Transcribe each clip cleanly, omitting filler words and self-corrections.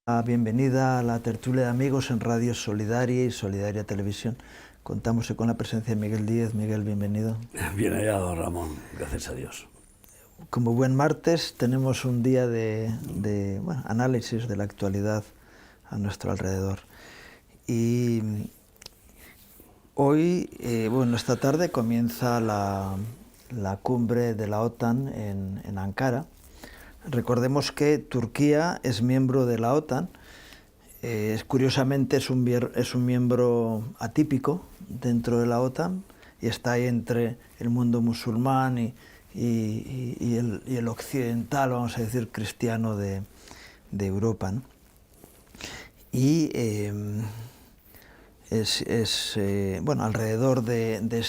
Bienvenida a la tertulia de amigos en Radio Solidaria y Solidaria Televisión. Contamos con la presencia de Miguel Díez. Miguel, bienvenido. Bien hallado, Ramón, gracias a Dios. Como buen martes, tenemos un día de análisis de la actualidad a nuestro alrededor. Y hoy, esta tarde comienza la cumbre de la OTAN en Ankara. Recordemos que Turquía es miembro de la OTAN. Curiosamente es un miembro atípico dentro de la OTAN y está ahí entre el mundo musulmán y el occidental, vamos a decir, cristiano de Europa, ¿no? Y alrededor de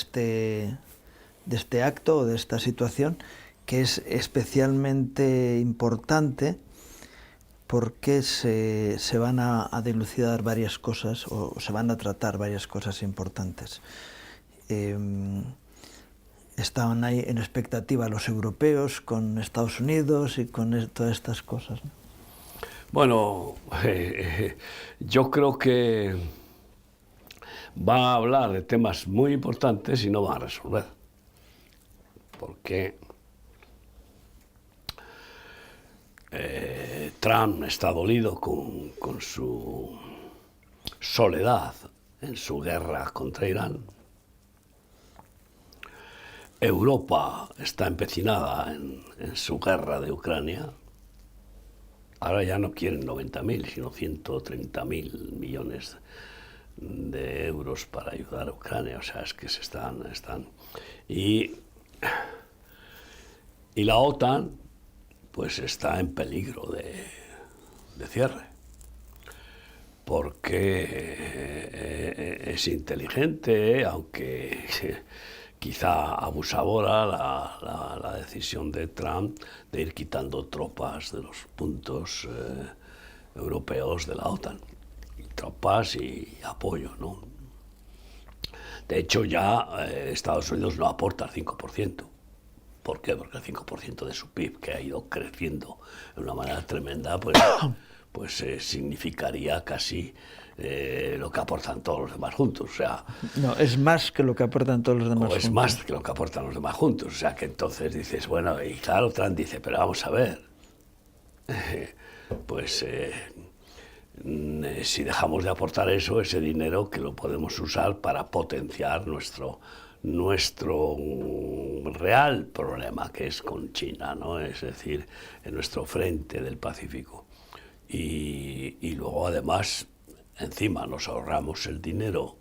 este acto, de esta situación, que es especialmente importante porque se van a dilucidar varias cosas o se van a tratar varias cosas importantes. Estaban ahí en expectativa los europeos con Estados Unidos y con todas estas cosas, ¿no? Bueno, yo creo que va a hablar de temas muy importantes y no va a resolver. Porque Trump está dolido con su soledad en su guerra contra Irán. Europa está empecinada en su guerra de Ucrania. Ahora ya no quieren 90.000, sino 130.000 millones de euros para ayudar a Ucrania. O sea, es que están. Y la OTAN pues está en peligro de cierre, porque es inteligente, aunque quizá abusadora la decisión de Trump de ir quitando tropas de los puntos europeos de la OTAN, tropas y apoyo, ¿no? De hecho, ya Estados Unidos no aporta el 5%. ¿Por qué? Porque el 5% de su PIB, que ha ido creciendo de una manera tremenda, pues significaría casi lo que aportan todos los demás juntos. O sea, no, es más que lo que aportan todos los demás juntos. Es más que lo que aportan los demás juntos. O sea, que entonces dices, bueno, y claro, Trump dice, pero vamos a ver, si dejamos de aportar eso, ese dinero que lo podemos usar para potenciar nuestro real problema, que es con China, ¿no? Es decir, en nuestro frente del Pacífico. Y luego, además, encima nos ahorramos el dinero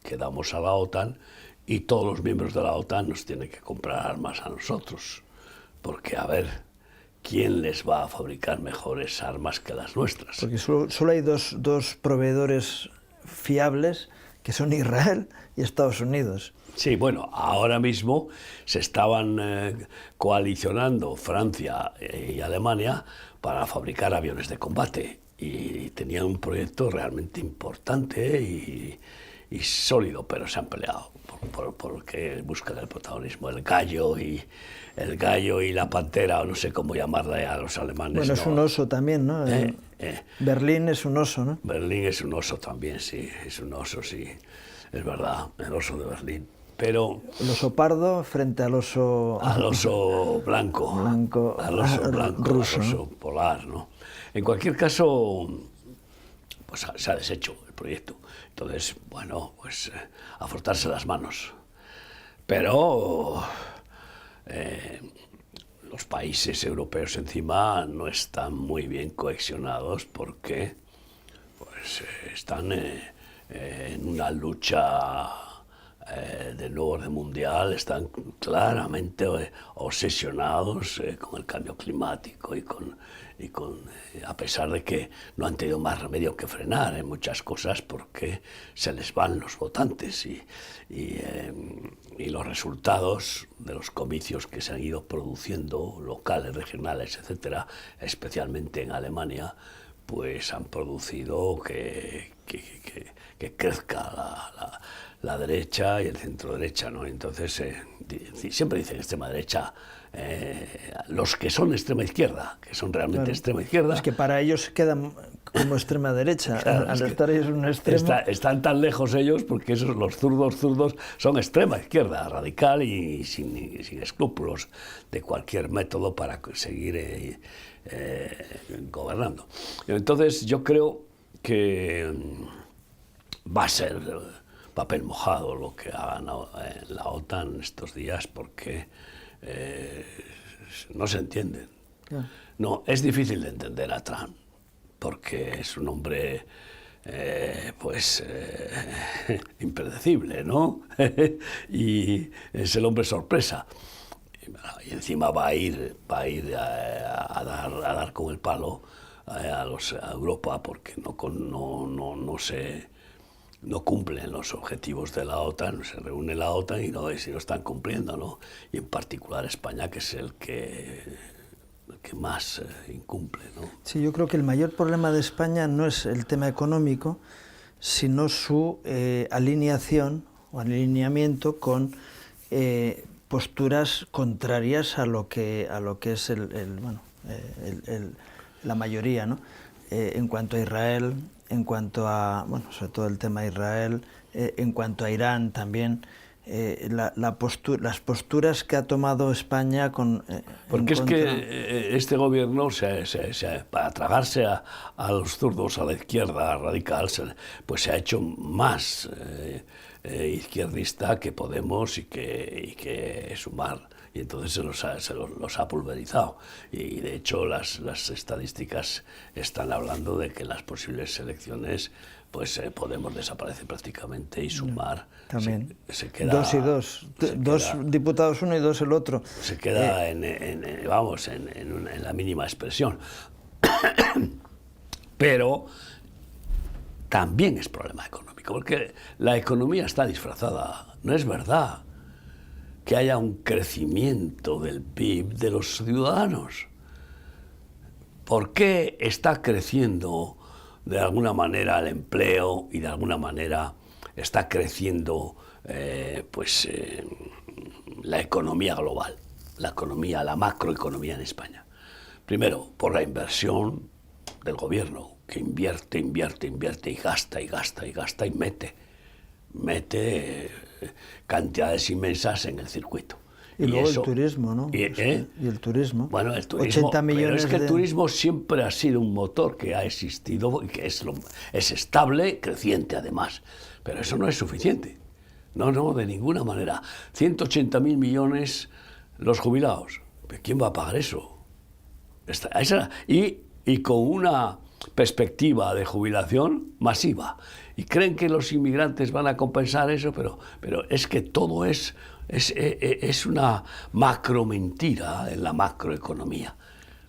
que damos a la OTAN y todos los miembros de la OTAN nos tienen que comprar armas a nosotros. Porque, a ver, ¿quién les va a fabricar mejores armas que las nuestras? Porque solo hay dos proveedores fiables, que son Israel y Estados Unidos. Sí, bueno, ahora mismo se estaban coalicionando Francia y Alemania para fabricar aviones de combate y tenían un proyecto realmente importante y sólido, pero se han peleado porque buscan el protagonismo, el gallo y la pantera, o no sé cómo llamarla a los alemanes. Bueno, es un oso también, ¿no? Berlín es un oso, ¿no? Berlín es un oso también, sí, es un oso, sí, es verdad, el oso de Berlín. Pero el oso pardo frente al oso blanco, al oso blanco, ruso, al oso polar, ¿no? En cualquier caso, pues se ha deshecho el proyecto. Entonces, bueno, pues a frotarse las manos. Pero los países europeos encima no están muy bien cohesionados porque pues están en una lucha de nuevo orden mundial, están claramente obsesionados con el cambio climático y a pesar de que no han tenido más remedio que frenar en muchas cosas porque se les van los votantes y los resultados de los comicios que se han ido produciendo, locales, regionales, etcétera, especialmente en Alemania, pues han producido que que crezca la derecha y el centro derecha, ¿no? Entonces, siempre dicen extrema derecha, los que son extrema izquierda, que son realmente extrema izquierda. Es que para ellos quedan como extrema derecha, claro, al estar ellos en un extremo. Están tan lejos ellos porque esos, los zurdos son extrema izquierda, radical y sin escrúpulos de cualquier método para seguir gobernando. Entonces yo creo que va a ser papel mojado lo que hagan la OTAN estos días, porque no se entienden. No, es difícil de entender a Trump, porque es un hombre impredecible, ¿no? Y es el hombre sorpresa. Y encima va a ir a dar con el palo a Europa, porque no cumplen los objetivos de la OTAN, se reúne la OTAN y no están cumpliendo, ¿no? Y en particular España, que es el que más incumple, ¿no? Sí, yo creo que el mayor problema de España no es el tema económico, sino su alineación o alineamiento con posturas contrarias a lo que es la mayoría, ¿no? En cuanto a Israel, en cuanto a, sobre todo el tema de Israel, en cuanto a Irán también, las posturas que ha tomado España porque es que este gobierno, para tragarse a los zurdos, a la izquierda radical, pues se ha hecho más izquierdista que Podemos y que Sumar. Y entonces se los ha pulverizado. Y de hecho las estadísticas están hablando de que en las posibles elecciones pues Podemos desaparece prácticamente y Sumar también se queda... 2 y 2. Dos diputados uno y 2 el otro. Se queda en la mínima expresión. Pero también es problema económico, porque la economía está disfrazada. No es verdad que haya un crecimiento del PIB de los ciudadanos. ¿Por qué está creciendo de alguna manera el empleo y de alguna manera está creciendo la economía global, la macroeconomía en España? Primero, por la inversión del gobierno, que invierte y gasta y mete cantidades inmensas en el circuito. Y luego el turismo, ¿no? Y el turismo. Bueno, el turismo, 80 millones pero es que el turismo siempre ha sido un motor que ha existido y que es estable, creciente además. Pero eso no es suficiente. No, de ninguna manera. 180.000 millones los jubilados. ¿Quién va a pagar eso? Y con una perspectiva de jubilación masiva. Y creen que los inmigrantes van a compensar eso, pero es que todo es una macro mentira en la macroeconomía.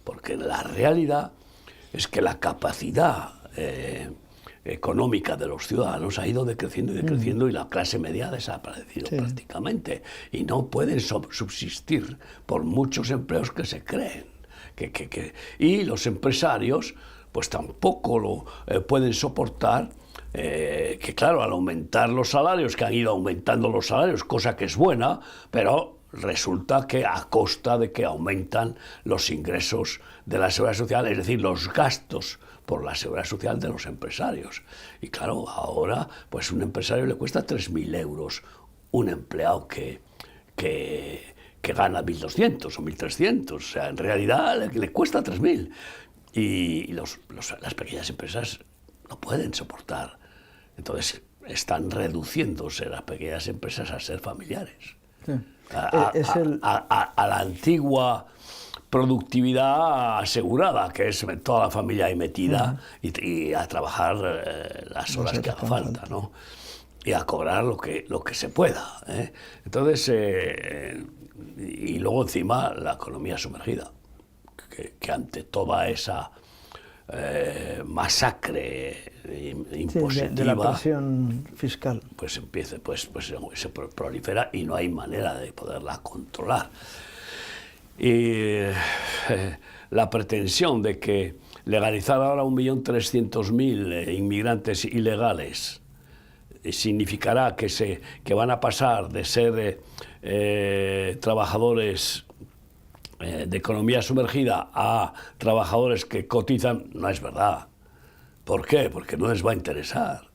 Porque la realidad es que la capacidad económica de los ciudadanos ha ido decreciendo y la clase media ha desaparecido prácticamente. Y no pueden subsistir por muchos empleos que se creen. Y los empresarios pues tampoco lo pueden soportar, que claro, al aumentar los salarios, que han ido aumentando los salarios, cosa que es buena, pero resulta que a costa de que aumentan los ingresos de la Seguridad Social, es decir, los gastos por la Seguridad Social de los empresarios. Y claro, ahora pues un empresario le cuesta 3.000 euros un empleado que gana 1.200 o 1.300, o sea, en realidad le cuesta 3.000. Y las pequeñas empresas no pueden soportar. Entonces están reduciéndose las pequeñas empresas a ser familiares. Sí. A la antigua productividad asegurada, que es toda la familia ahí metida y a trabajar las horas que haga falta, ¿no? Y a cobrar lo que se pueda, ¿eh? Entonces, y luego encima la economía sumergida. Que ante toda esa masacre impositiva de la presión fiscal, pues se prolifera y no hay manera de poderla controlar. Y la pretensión de que legalizar ahora 1.300.000 inmigrantes ilegales significará que van a pasar de ser trabajadores de economía sumergida a trabajadores que cotizan, no es verdad. ¿Por qué? Porque no les va a interesar.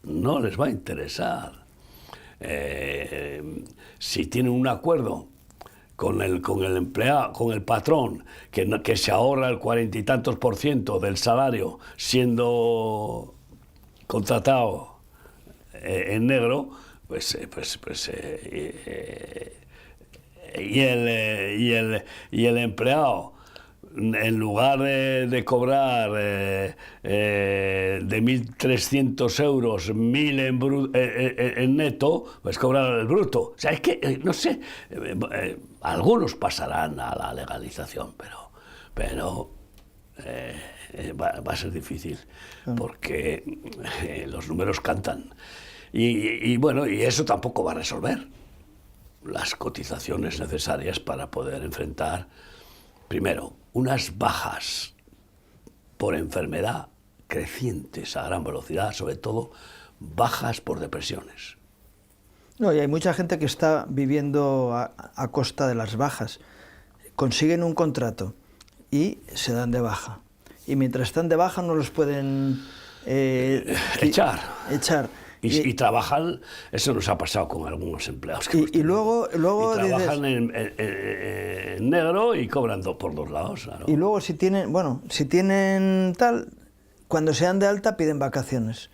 No les va a interesar. Si tienen un acuerdo con el empleado, con el patrón, que se ahorra el 40 y tantos % del salario siendo contratado en negro, y el empleado, en lugar de cobrar de 1.300 euros, 1.000 en neto, pues cobrar el bruto. O sea, es que, no sé, algunos pasarán a la legalización, pero va a ser difícil, porque los números cantan. Y bueno, y eso tampoco va a resolver las cotizaciones necesarias para poder enfrentar, primero, unas bajas por enfermedad crecientes a gran velocidad, sobre todo bajas por depresiones. No, y hay mucha gente que está viviendo a costa de las bajas. Consiguen un contrato y se dan de baja. Y mientras están de baja no los pueden echar. Y Y trabajan, eso nos ha pasado con algunos empleados. Y luego trabajan dices, en negro y cobran por dos lados. Claro. Y luego si tienen tal, cuando se dan de alta piden vacaciones.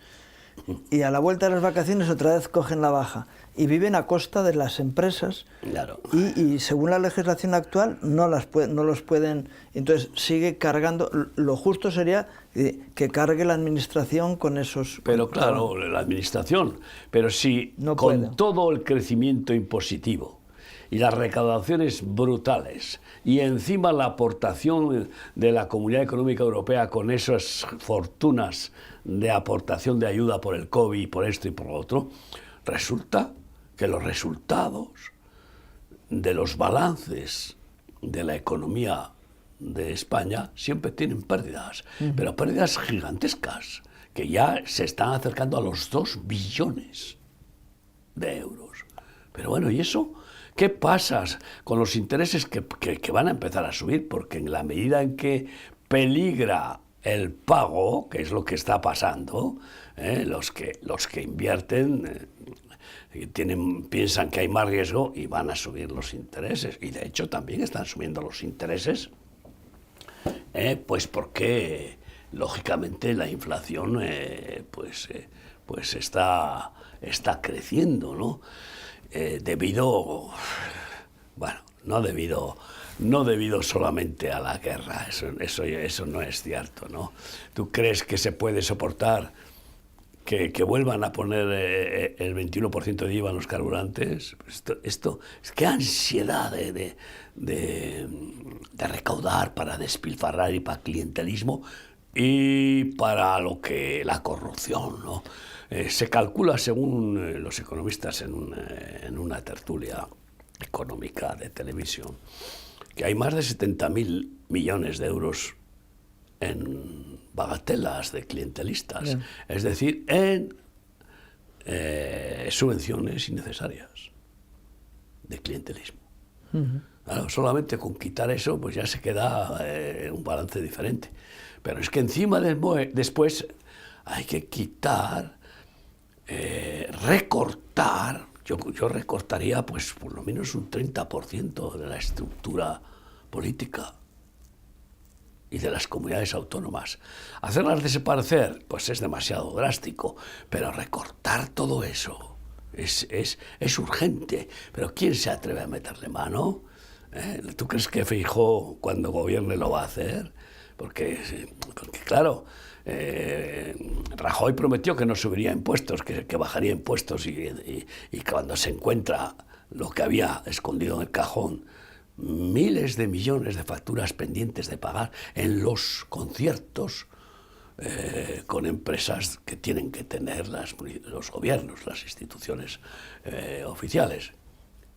Y a la vuelta de las vacaciones otra vez cogen la baja. Y viven a costa de las empresas. Claro. Y según la legislación actual no los pueden. Entonces sigue cargando. Lo justo sería que cargue la administración con esos. Pero claro, la administración. Pero si no con puede. todo el crecimiento impositivo y las recaudaciones brutales y encima la aportación de la Comunidad Económica Europea con esas fortunas de aportación de ayuda por el COVID, por esto y por lo otro, resulta que los resultados de los balances de la economía de España siempre tienen pérdidas, pero pérdidas gigantescas, que ya se están acercando a los 2 billones de euros. Pero bueno, ¿y eso? ¿Qué pasa con los intereses que van a empezar a subir? Porque en la medida en que peligra el pago, que es lo que está pasando, los que invierten piensan que hay más riesgo y van a subir los intereses. Y de hecho también están subiendo los intereses, pues porque lógicamente la inflación pues está creciendo, ¿no? No debido solamente a la guerra, eso no es cierto, ¿no? ¿Tú crees que se puede soportar que vuelvan a poner el 21% de IVA en los carburantes? Esto es que ansiedad de recaudar para despilfarrar y para clientelismo y para la corrupción, ¿no? Se calcula, según los economistas en una tertulia económica de televisión, que hay más de 70.000 millones de euros en bagatelas de clientelistas, Bien. Es decir, en subvenciones innecesarias de clientelismo. Claro, solamente con quitar eso, pues ya se queda un balance diferente. Pero es que encima después hay que quitar, recortar. Yo recortaría pues por lo menos un 30% de la estructura política y de las comunidades autónomas. Hacerlas desaparecer, pues es demasiado drástico, pero recortar todo eso es urgente. Pero ¿quién se atreve a meterle mano? ¿Tú crees que Feijóo, cuando gobierne, lo va a hacer? Porque claro, Rajoy prometió que no subiría impuestos, que bajaría impuestos, y cuando se encuentra lo que había escondido en el cajón, miles de millones de facturas pendientes de pagar en los conciertos con empresas que tienen que tener los gobiernos, las instituciones oficiales.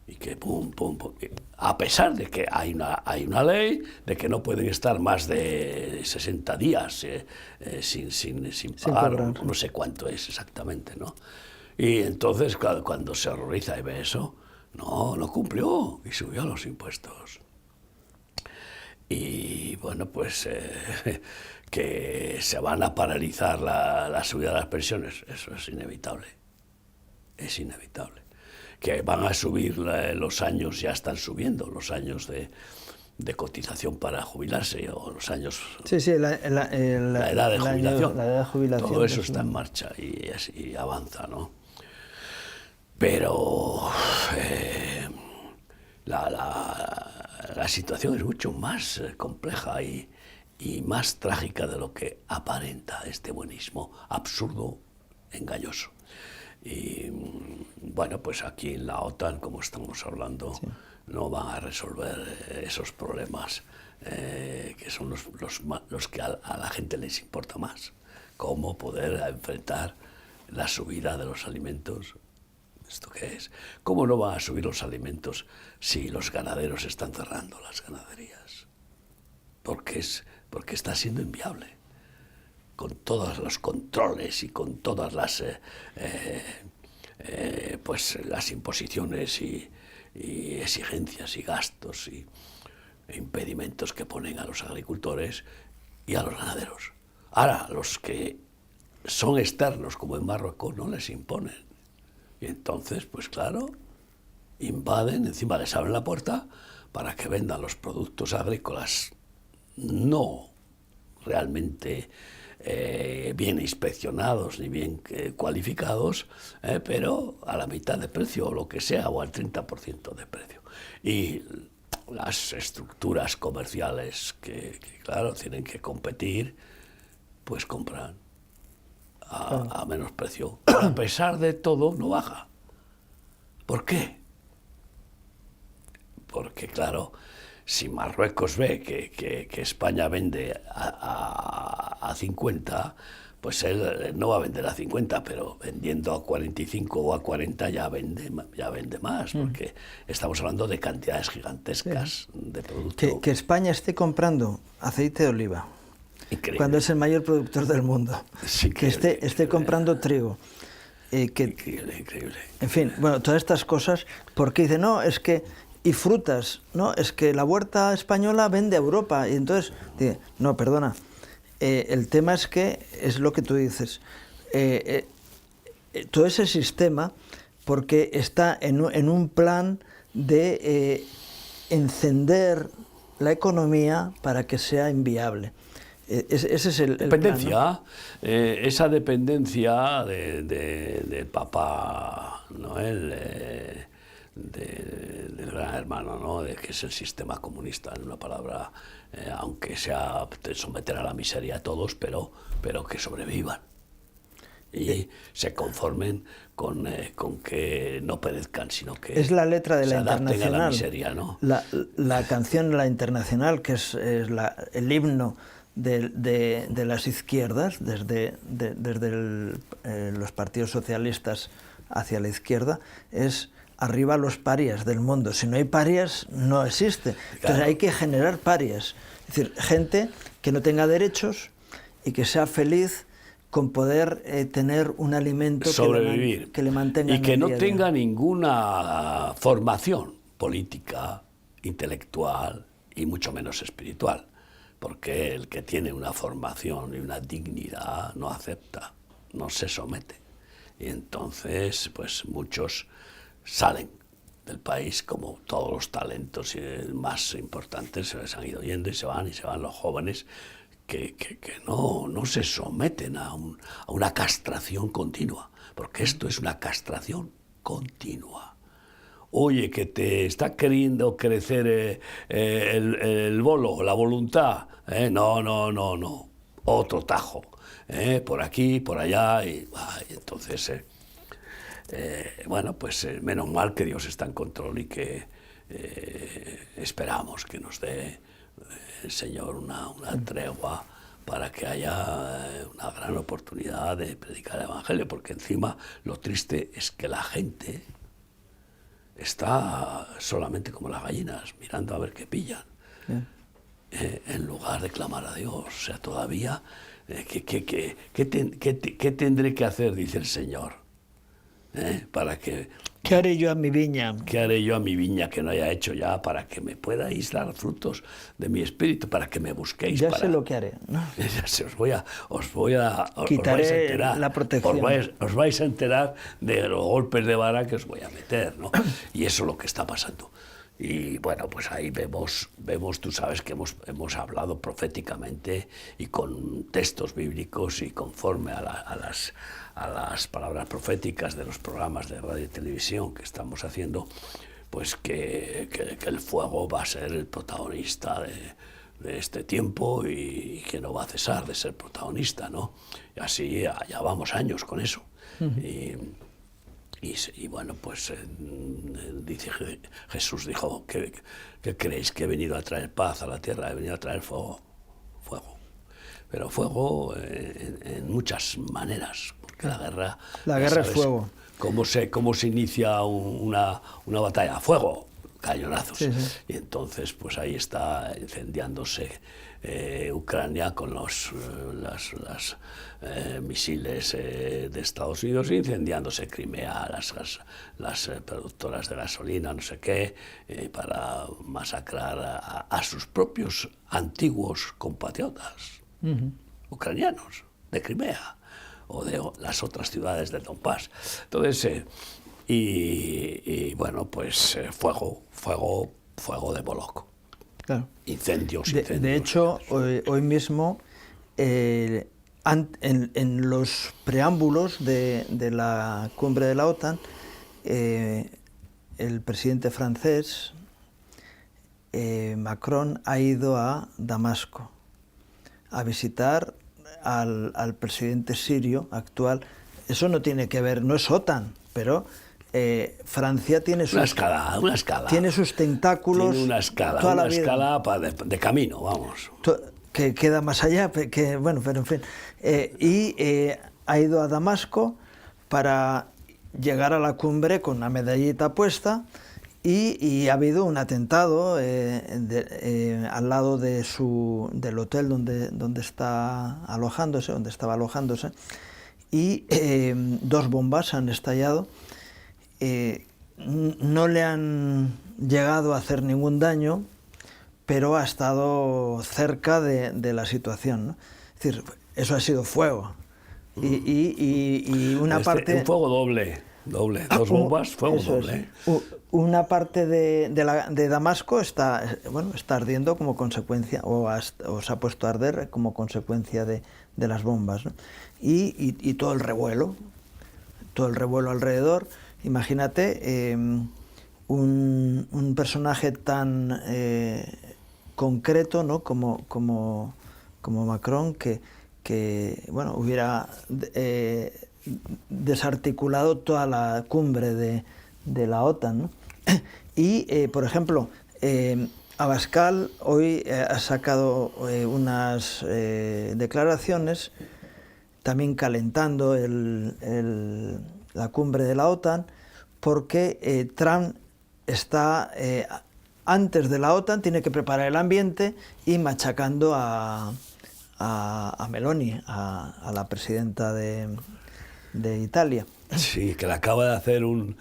Y que pum, pum, pum. A pesar de que hay una ley de que no pueden estar más de 60 días sin pagar, o no sé cuánto es exactamente, ¿no? Y entonces cuando se horroriza y ve eso, no cumplió y subió los impuestos. Y bueno, pues que se van a paralizar la subida de las pensiones, eso es inevitable. Es inevitable. Que van a subir los años, ya están subiendo los años de cotización para jubilarse, o los años... Sí, la edad de jubilación. La edad de jubilación. Todo eso está en marcha y avanza, ¿no? Pero la situación es mucho más compleja y más trágica de lo que aparenta este buenismo absurdo, engañoso. Y bueno, pues aquí en la OTAN, como estamos hablando, sí, no van a resolver esos problemas que son los que a la gente les importa más. Cómo poder enfrentar la subida de los alimentos. ¿Esto qué es? ¿Cómo no van a subir los alimentos si los ganaderos están cerrando las ganaderías? Porque está siendo inviable. Con todos los controles y con todas las las imposiciones y exigencias y gastos e impedimentos que ponen a los agricultores y a los ganaderos. Ahora, los que son externos, como en Marruecos, no les imponen. Y entonces, pues claro, invaden, encima les abren la puerta para que vendan los productos agrícolas no realmente bien inspeccionados ni bien cualificados, pero a la mitad de precio o lo que sea, o al 30% de precio. Y las estructuras comerciales que claro, tienen que competir, pues compran a menos precio. Pero a pesar de todo, no baja. ¿Por qué? Porque, claro, si Marruecos ve que España vende a 50, pues él no va a vender a 50, pero vendiendo a 45 o a 40 ya vende más, porque estamos hablando de cantidades gigantescas de producto. Que España esté comprando aceite de oliva, increíble, cuando es el mayor productor del mundo, sí, que esté comprando trigo. Increíble. En fin, bueno, todas estas cosas, porque dice, no, es que... Y frutas, no, es que la huerta española vende a Europa. Y entonces, dice, no, perdona, el tema es que, es lo que tú dices, todo ese sistema, porque está en un plan de encender la economía para que sea inviable. Ese es el dependencia, plan, ¿no? Esa dependencia de Papá Noel, del gran hermano, ¿no? De que es el sistema comunista, en una palabra, aunque sea someter a la miseria a todos, pero que sobrevivan y se conformen con que no perezcan, sino que es la letra de la Internacional, a la miseria, ¿no? La canción de la Internacional, que es el himno de las izquierdas, desde los partidos socialistas hacia la izquierda, es arriba los parias del mundo. Si no hay parias, no existe. Entonces hay que generar parias. Es decir, gente que no tenga derechos y que sea feliz con poder tener un alimento sobrevivir, que le mantenga y que no día tenga ninguna formación política, intelectual y mucho menos espiritual. Porque el que tiene una formación y una dignidad no acepta, no se somete. Y entonces, pues muchos salen del país, como todos los talentos más importantes se han ido yendo y se van los jóvenes que no se someten a una castración continua, porque esto es una castración continua. Oye, que te está queriendo crecer el bolo, la voluntad, no, otro tajo, por aquí, por allá, y entonces... bueno, pues menos mal que Dios está en control y que esperamos que nos dé el Señor una tregua para que haya una gran oportunidad de predicar el Evangelio, porque encima lo triste es que la gente está solamente como las gallinas, mirando a ver qué pillan, en lugar de clamar a Dios. O sea, todavía, ¿qué tendré que hacer, dice el Señor? Para que... ¿Qué haré yo a mi viña? ¿Qué haré yo a mi viña que no haya hecho ya para que me podáis dar frutos de mi espíritu, para que me busquéis? Ya sé lo que haré, ¿no? Ya sé, os vais a Quitaré enterar, la protección. os vais a enterar de los golpes de vara que os voy a meter, ¿no? Y eso es lo que está pasando. Y bueno, pues ahí vemos, tú sabes que hemos hablado proféticamente y con textos bíblicos y conforme a las palabras proféticas de los programas de radio y televisión que estamos haciendo, pues que el fuego va a ser el protagonista de este tiempo y que no va a cesar de ser protagonista, ¿no? Y así ya vamos años con eso. Y bueno, pues dice Jesús dijo que creéis que he venido a traer paz a la tierra, he venido a traer fuego. Pero fuego en muchas maneras, porque la guerra es fuego. ¿Cómo se inicia una batalla? Fuego, cañonazos. Sí, sí. Y entonces pues ahí está incendiándose Ucrania con los misiles de Estados Unidos, incendiándose Crimea, las productoras de gasolina, no sé qué, para masacrar a sus propios antiguos compatriotas ucranianos de Crimea o de las otras ciudades de Donbass. Entonces, y bueno, pues fuego de Moloch. Claro. Incendios. De hecho, hoy mismo, en los preámbulos de la cumbre de la OTAN, el presidente francés, Macron, ha ido a Damasco a visitar al presidente sirio actual. Eso no tiene que ver, no es OTAN, pero Francia tiene una escala. Tiene sus tentáculos. Tiene una escala de camino, vamos. Que queda más allá, bueno, pero en fin. Ha ido a Damasco para llegar a la cumbre con una medallita puesta y ha habido un atentado al lado del hotel donde estaba alojándose, y 2 bombas han estallado. No le han llegado a hacer ningún daño, pero ha estado cerca de la situación, ¿no? Es decir, eso ha sido fuego. Y una parte... Un fuego doble, 2 bombas, fuego doble. Una parte de Damasco está ardiendo como consecuencia, o se ha puesto a arder como consecuencia de las bombas, ¿no? Y todo el revuelo alrededor. Imagínate un personaje tan concreto, ¿no? como Macron, que bueno, hubiera desarticulado toda la cumbre de la OTAN, ¿no? Y, por ejemplo, Abascal hoy ha sacado unas declaraciones también calentando la cumbre de la OTAN, porque Trump está, antes de la OTAN, tiene que preparar el ambiente y machacando a Meloni, a la presidenta de Italia. Sí, que le acaba de hacer un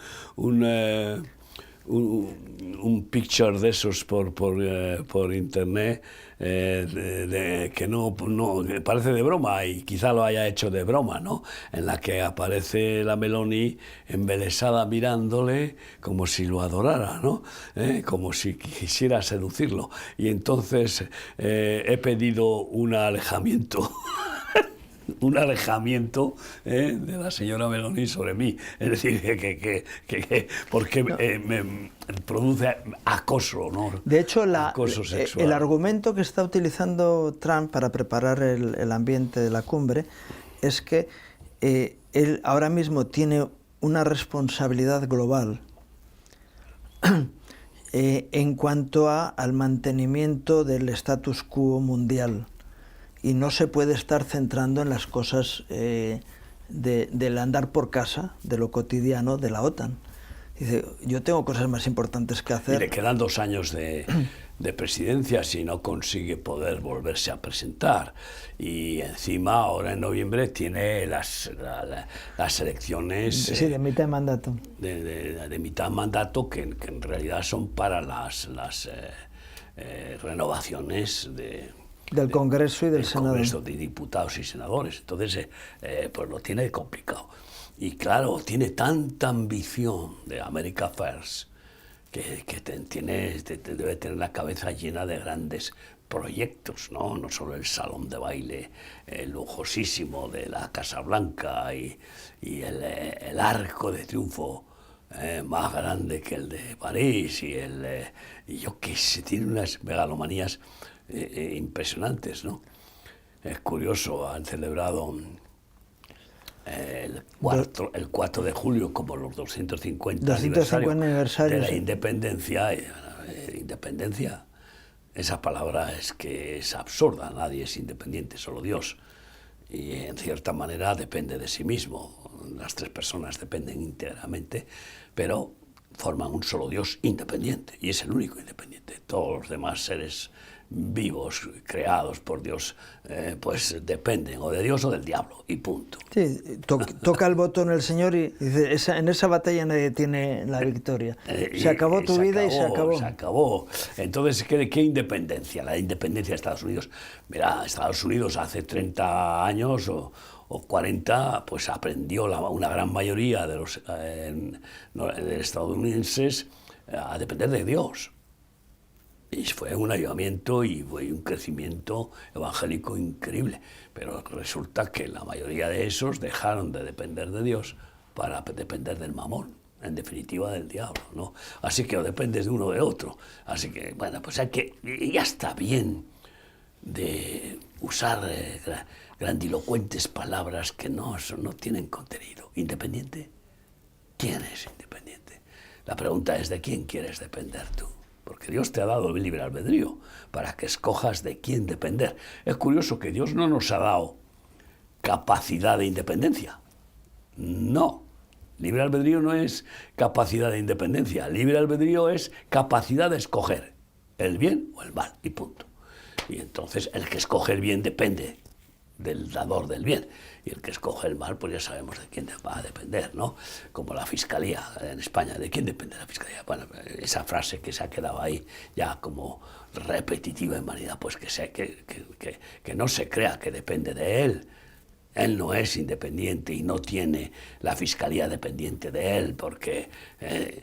picture de esos por internet, que no que parece de broma, y quizá lo haya hecho de broma, ¿no? En la que aparece la Meloni embelesada mirándole como si lo adorara, ¿no? Como si quisiera seducirlo. Y entonces he pedido un alejamiento. Un alejamiento de la señora Meloni sobre mí. Es decir, porque me produce acoso, ¿no? De hecho, acoso sexual. El argumento que está utilizando Trump para preparar el ambiente de la cumbre es que él ahora mismo tiene una responsabilidad global en cuanto al mantenimiento del status quo mundial. Y no se puede estar centrando en las cosas del andar por casa, de lo cotidiano de la OTAN. Es Dice, yo tengo cosas más importantes que Y hacer. le quedan 2 años de presidencia si no consigue poder volverse a presentar. Y encima, ahora en noviembre, tiene las elecciones Sí, de mitad de mandato. de mitad de mandato que en realidad son para las renovaciones Del Congreso y del Senado. Congreso de Diputados y Senadores. Entonces, pues lo tiene complicado. Y claro, tiene tanta ambición de America First que debe tener la cabeza llena de grandes proyectos, ¿no? No solo el salón de baile lujosísimo de la Casa Blanca y el arco de triunfo más grande que el de París y yo qué sé, tiene unas megalomanías impresionantes, ¿no? Es curioso, han celebrado el 4 de julio como los 250 aniversario de la independencia. Independencia, esa palabra es absurda, nadie es independiente, solo Dios. Y en cierta manera depende de sí mismo. Las 3 personas dependen íntegramente, pero forman un solo Dios independiente, y es el único independiente. Todos los demás seres vivos, creados por Dios, pues dependen o de Dios o del diablo, y punto. Sí, toca el botón el Señor y dice, en esa batalla nadie tiene la victoria. Se acabó tu vida y se acabó. Se acabó. Entonces, ¿qué independencia? La independencia de Estados Unidos. Mira, Estados Unidos hace 30 años o 40, pues aprendió una gran mayoría de los estadounidenses a depender de Dios. Y fue un avivamiento y fue un crecimiento evangélico increíble. Pero resulta que la mayoría de esos dejaron de depender de Dios para depender del mamón, en definitiva del diablo, ¿no? Así que o dependes de uno o de otro. Así que, bueno, pues ya está bien de usar grandilocuentes palabras que no tienen contenido. ¿Independiente? ¿Quién es independiente? La pregunta es, ¿de quién quieres depender tú? Porque Dios te ha dado el libre albedrío para que escojas de quién depender. Es curioso que Dios no nos ha dado capacidad de independencia. No. Libre albedrío no es capacidad de independencia. Libre albedrío es capacidad de escoger el bien o el mal, y punto. Y entonces el que escoge el bien depende del dador del bien, y el que escoge el mal, pues ya sabemos de quién va a depender, ¿no? Como la Fiscalía en España, ¿de quién depende la Fiscalía? Bueno, esa frase que se ha quedado ahí ya como repetitiva en vanidad, pues que no se crea que depende de él. Él no es independiente y no tiene la Fiscalía dependiente de él, porque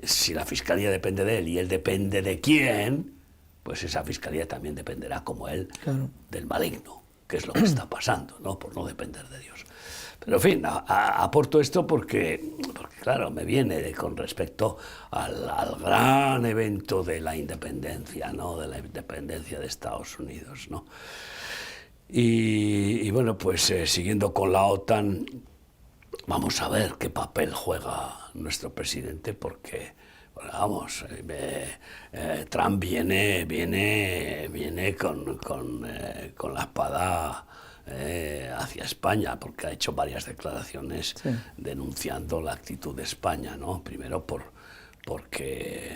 si la Fiscalía depende de él y él depende de quién, pues esa Fiscalía también dependerá como él, claro, del maligno, que es lo que está pasando, ¿no? Por no depender de Dios. Pero en fin, aporto esto porque claro, me viene con respecto al gran evento de la independencia, ¿no? De la independencia de Estados Unidos, ¿no? Y bueno, pues siguiendo con la OTAN, vamos a ver qué papel juega nuestro presidente, porque vamos, Trump viene con la espada hacia España, porque ha hecho varias declaraciones, sí, denunciando la actitud de España, ¿no? Primero porque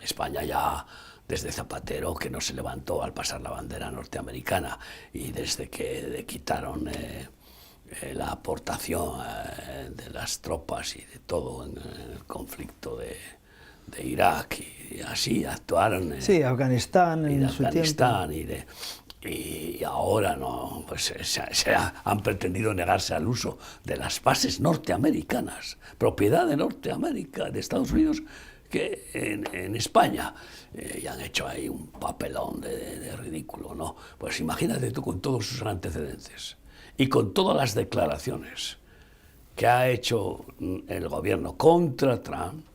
España ya, desde Zapatero, que no se levantó al pasar la bandera norteamericana, y desde que le quitaron la aportación de las tropas y de todo en el conflicto de Irak, y así actuaron. Sí, Afganistán, en su Afganistán tiempo. Y ahora no, pues han pretendido negarse al uso de las bases norteamericanas, propiedad de Norteamérica, de Estados Unidos, que en España, y han hecho ahí un papelón de ridículo, ¿no? Pues imagínate tú, con todos sus antecedentes y con todas las declaraciones que ha hecho el gobierno contra Trump,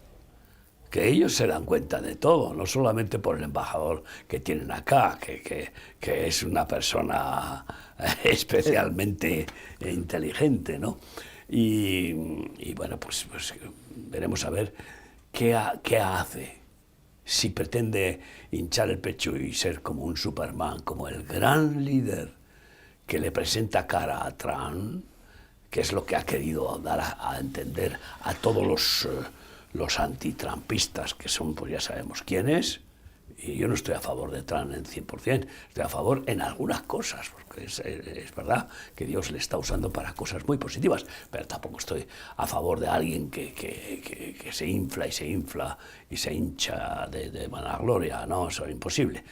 que ellos se dan cuenta de todo, no solamente por el embajador que tienen acá, que es una persona especialmente inteligente, ¿no? Y bueno, pues veremos a ver qué hace, si pretende hinchar el pecho y ser como un Superman, como el gran líder que le presenta cara a Trump, que es lo que ha querido dar a entender a todos los antitrampistas, que son, pues ya sabemos quiénes, y yo no estoy a favor de Trump en 100%, estoy a favor en algunas cosas, porque es verdad que Dios le está usando para cosas muy positivas, pero tampoco estoy a favor de alguien que se infla y se hincha de vanagloria, no, eso es imposible.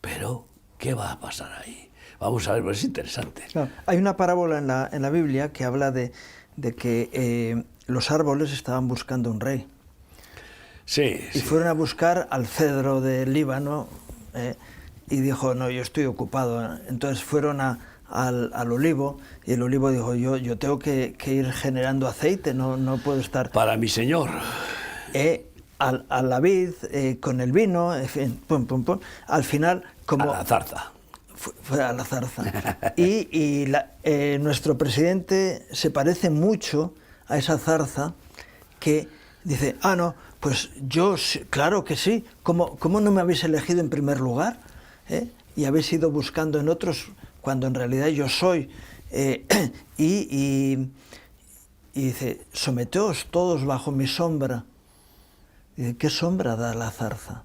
Pero, ¿qué va a pasar ahí? Vamos a ver, pues es interesante. Claro, hay una parábola en la Biblia que habla de que los árboles estaban buscando un rey. Sí, Y fueron a buscar al cedro del Líbano y dijo, no, yo estoy ocupado. Entonces fueron al olivo y el olivo dijo, yo tengo que ir generando aceite, no puedo estar... Para mi señor. A la vid, con el vino, en fin, pum, pum, pum. Al final, como... A la zarza. Fue a la zarza. Y nuestro presidente se parece mucho a esa zarza que dice, no, pues yo, claro que sí, ¿cómo no me habéis elegido en primer lugar? Y habéis ido buscando en otros, cuando en realidad yo soy. Y dice, someteos todos bajo mi sombra. Y dice, ¿qué sombra da la zarza?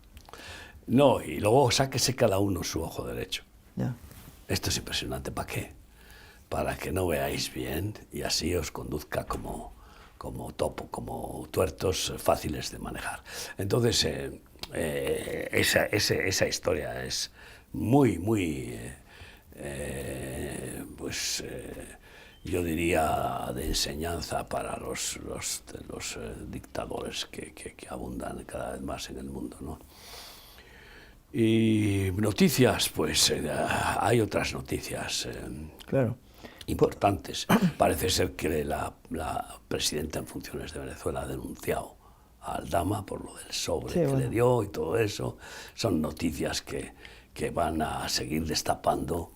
No, y luego sáquese cada uno su ojo derecho. Ya. Esto es impresionante. ¿Para qué? Para que no veáis bien y así os conduzca como tuertos fáciles de manejar. Entonces, esa historia es muy, yo diría, de enseñanza para los dictadores que abundan cada vez más en el mundo, ¿no? Y noticias, pues hay otras noticias. Claro. Importantes. Parece ser que la presidenta en funciones de Venezuela ha denunciado a Aldama por lo del sobre que le dio y todo eso. Son noticias que van a seguir destapando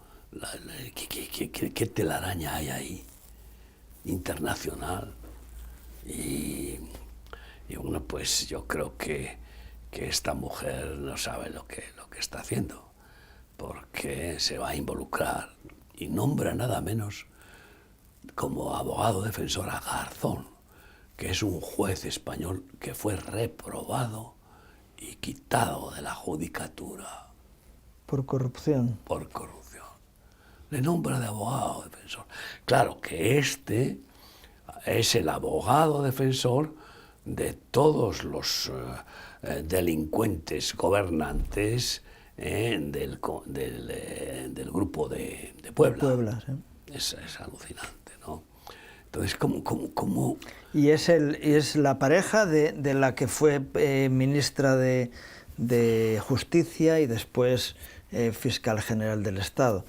qué telaraña hay ahí, internacional. Y bueno, pues yo creo que esta mujer no sabe lo que está haciendo, porque se va a involucrar y nombra nada menos como abogado defensor a Garzón, que es un juez español que fue reprobado y quitado de la judicatura. Por corrupción. Por corrupción. Le nombra de abogado defensor. Claro que este es el abogado defensor de todos los delincuentes gobernantes del grupo de Puebla. Puebla, sí. Es alucinante, ¿no? Entonces, ¿cómo? Y es la pareja de la que fue ministra de Justicia y después fiscal general del Estado.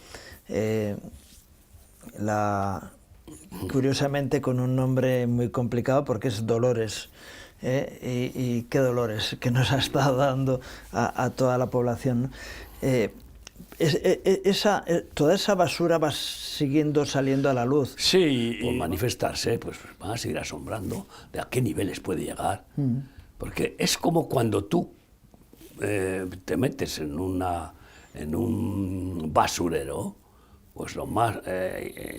Curiosamente con un nombre muy complicado porque es Dolores. Y qué dolores que nos ha estado dando a toda la población, ¿no? Toda esa basura va saliendo a la luz. Sí, por manifestarse, pues van a seguir asombrando de a qué niveles puede llegar. Porque es como cuando tú te metes en un basurero, pues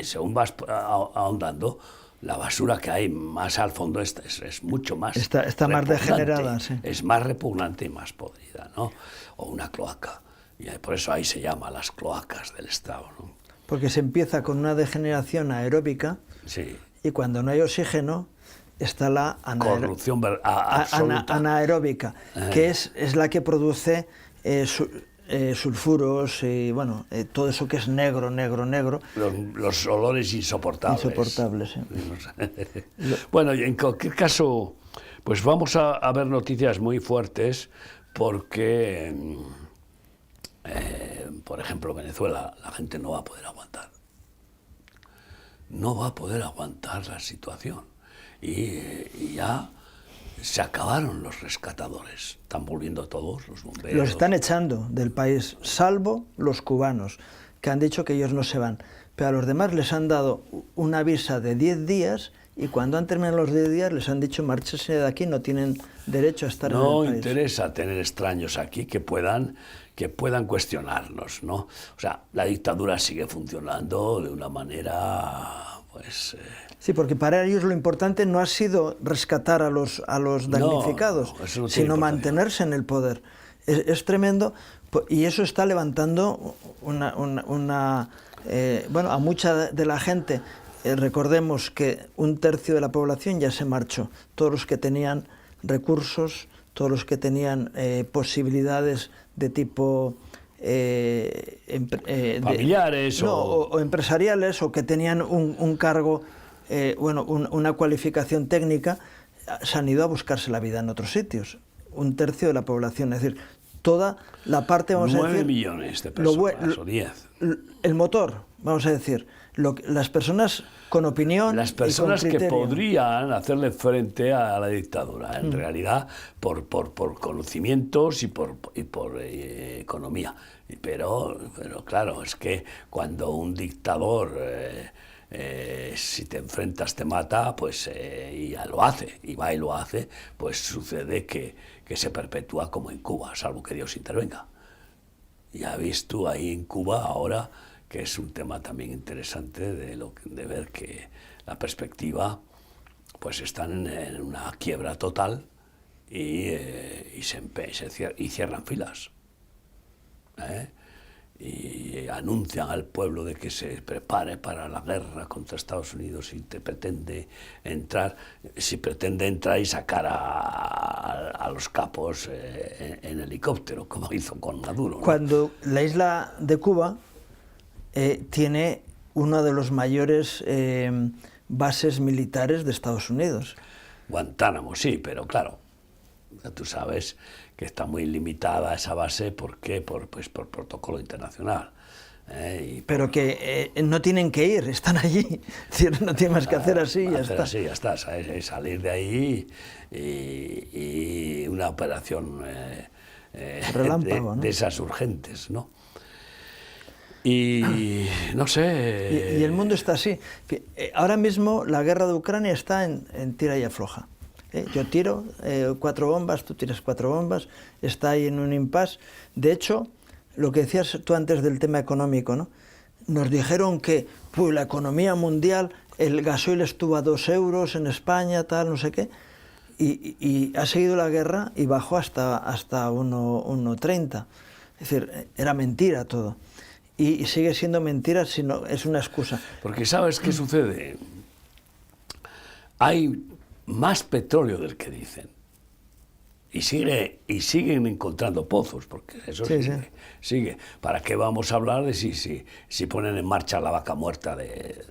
según vas ahondando, la basura que hay más al fondo es mucho más está más degenerada, sí. Es más repugnante y más podrida, ¿no? O una cloaca. Y por eso ahí se llama las cloacas del Estado, ¿no? Porque se empieza con una degeneración aeróbica, sí. Y cuando no hay oxígeno está la corrupción absoluta. anaeróbica, que es la que produce sulfuros y bueno, todo eso que es negro. Los olores insoportables. Insoportables, sí. Bueno, y en cualquier caso, pues vamos a ver noticias muy fuertes porque, por ejemplo, Venezuela, la gente no va a poder aguantar. No va a poder aguantar la situación. Y ya se acabaron los rescatadores. Están volviendo todos los bomberos. Los están echando del país, salvo los cubanos, que han dicho que ellos no se van. Pero a los demás les han dado una visa de 10 días y cuando han terminado los 10 días les han dicho márchense de aquí, no tienen derecho a estar en el país. No interesa tener extraños aquí que puedan cuestionarnos, ¿no? O sea, la dictadura sigue funcionando de una manera, pues... Sí, porque para ellos lo importante no ha sido rescatar a los damnificados, eso no tiene sino importancia. mantenerse en el poder. Es tremendo, y eso está levantando bueno, a mucha de la gente. Recordemos que 1/3 de la población ya se marchó, todos los que tenían recursos, todos los que tenían posibilidades de tipo familiares o empresariales, o que tenían un cargo, bueno, una cualificación técnica, se han ido a buscarse la vida en otros sitios. 1/3 de la población, es decir, toda la parte, vamos a decir... 9 millones de personas, o 10. El motor, vamos a decir, las personas con opinión, las personas y con que criterio. podrían hacerle frente a la dictadura, en realidad por conocimientos y por economía. Pero claro, es que cuando un dictador, si te enfrentas te mata, pues y ya lo hace, y va y lo hace, pues sucede que se perpetúa como en Cuba, salvo que Dios intervenga. Ya ves tú ahí en Cuba ahora, que es un tema también interesante de ver que la perspectiva, pues están en una quiebra total y cierran filas. Y anuncian al pueblo de que se prepare para la guerra contra Estados Unidos y pretende entrar y sacar a los capos en helicóptero, como hizo con Maduro, ¿no? Cuando la isla de Cuba tiene uno de los mayores bases militares de Estados Unidos. Guantánamo, sí, pero claro, tú sabes que está muy limitada esa base. ¿Por qué? Por protocolo internacional. Pero que no tienen que ir, están allí. Es decir, no tienen más que hacer así y ya está. Así, ya está. Salir de ahí y una operación Relámpago, ¿no? de esas urgentes, ¿no? Y no sé... Y el mundo está así. Ahora mismo la guerra de Ucrania está en tira y afloja. Yo tiro 4 bombas, tú tiras 4 bombas, está ahí en un impasse. De hecho, lo que decías tú antes del tema económico, ¿no? Nos dijeron que pues, la economía mundial, el gasoil estuvo a 2 euros en España, tal, no sé qué, y ha seguido la guerra y bajó hasta 1,30. Es decir, era mentira todo. Y sigue siendo mentira, sino es una excusa. Porque ¿sabes qué sucede? Hay más petróleo del que dicen. Y siguen encontrando pozos, porque eso sigue. ¿Para qué vamos a hablar de si ponen en marcha la vaca muerta de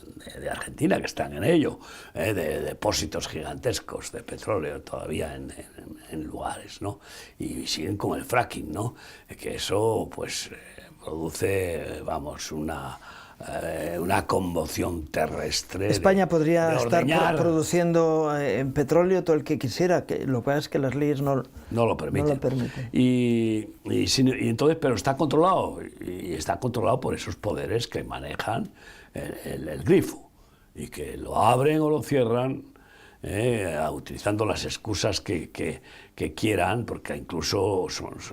Argentina, que están en ello, de depósitos gigantescos de petróleo todavía en lugares, ¿no? Y siguen con el fracking, ¿no? Que eso, pues, produce, vamos, una conmoción terrestre. España podría estar produciendo petróleo todo el que quisiera, que lo que pasa es que las leyes no lo permiten. Y entonces, pero está controlado, y está controlado por esos poderes que manejan el grifo, y que lo abren o lo cierran, utilizando las excusas que quieran, porque incluso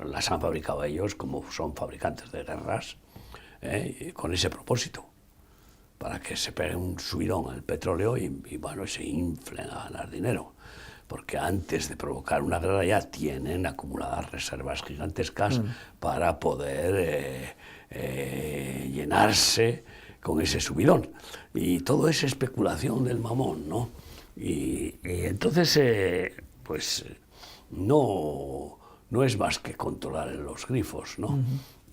las han fabricado ellos, como son fabricantes de guerras, con ese propósito, para que se pegue un subidón al petróleo y bueno, se inflen a ganar dinero, porque antes de provocar una guerra ya tienen acumuladas reservas gigantescas para poder llenarse con ese subidón, y todo es especulación del mamón, ¿no? Y entonces pues no es más que controlar los grifos, ¿no?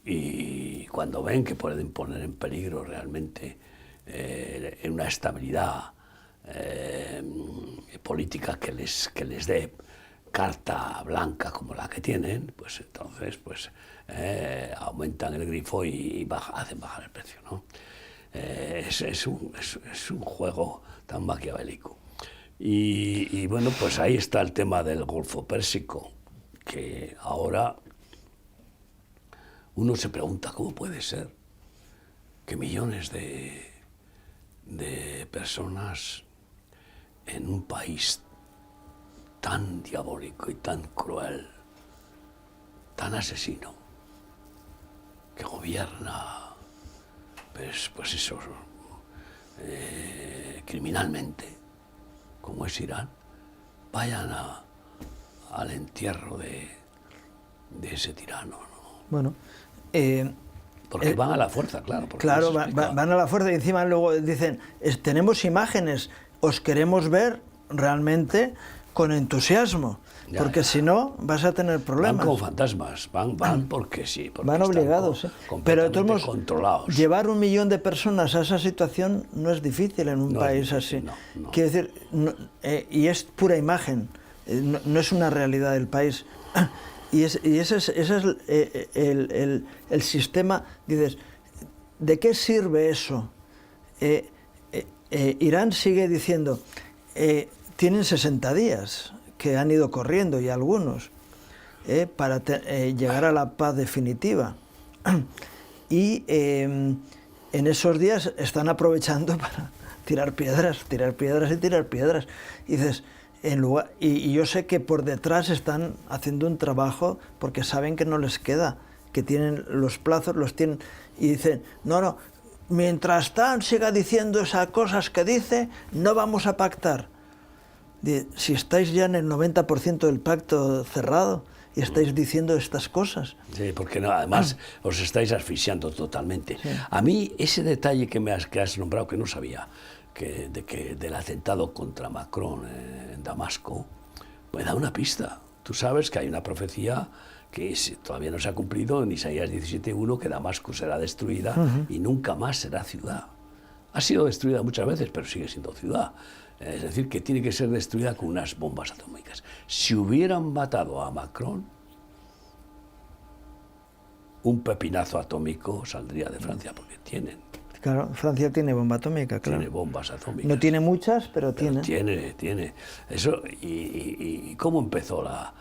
Y cuando ven que pueden poner en peligro realmente en una estabilidad política que les dé carta blanca como la que tienen, pues entonces pues aumentan el grifo y hacen bajar el precio, ¿no? Es un juego tan maquiavélico. Y bueno, pues ahí está el tema del Golfo Pérsico, que ahora uno se pregunta cómo puede ser que millones de personas en un país tan diabólico y tan cruel, tan asesino, que gobierna pues eso, criminalmente, como es Irán, vayan al entierro de ese tirano, ¿no? Bueno, porque van a la fuerza, claro. Claro, van a la fuerza y encima luego dicen, tenemos imágenes, os queremos ver realmente con entusiasmo, porque si no vas a tener problemas. Van como fantasmas, van porque sí. Porque van obligados, pero de todos modos, controlados. Llevar 1 millón de personas a esa situación no es difícil en un país así. No. Quiero decir, y es pura imagen, no es una realidad del país. Y ese es el sistema. Dices, ¿de qué sirve eso? Irán sigue diciendo, tienen 60 días que han ido corriendo, y algunos, para llegar a la paz definitiva. Y en esos días están aprovechando para tirar piedras. Y dices, y yo sé que por detrás están haciendo un trabajo porque saben que no les queda, que tienen los plazos, los tienen, y dicen, no, mientras Trump siga diciendo esas cosas que dice, no vamos a pactar. Si estáis ya en el 90% del pacto cerrado y estáis diciendo estas cosas. Sí, porque no, además os estáis asfixiando totalmente. Sí. A mí ese detalle que has nombrado, que no sabía, del atentado contra Macron en Damasco, me da una pista. Tú sabes que hay una profecía que todavía no se ha cumplido en Isaías 17:1, que Damasco será destruida y nunca más será ciudad. Ha sido destruida muchas veces, pero sigue siendo ciudad. Es decir, que tiene que ser destruida con unas bombas atómicas. Si hubieran matado a Macron, un pepinazo atómico saldría de Francia, porque tienen. Claro, Francia tiene bomba atómica, claro. Tiene bombas atómicas. No tiene muchas, pero tiene. Tiene. Eso, y ¿cómo empezó la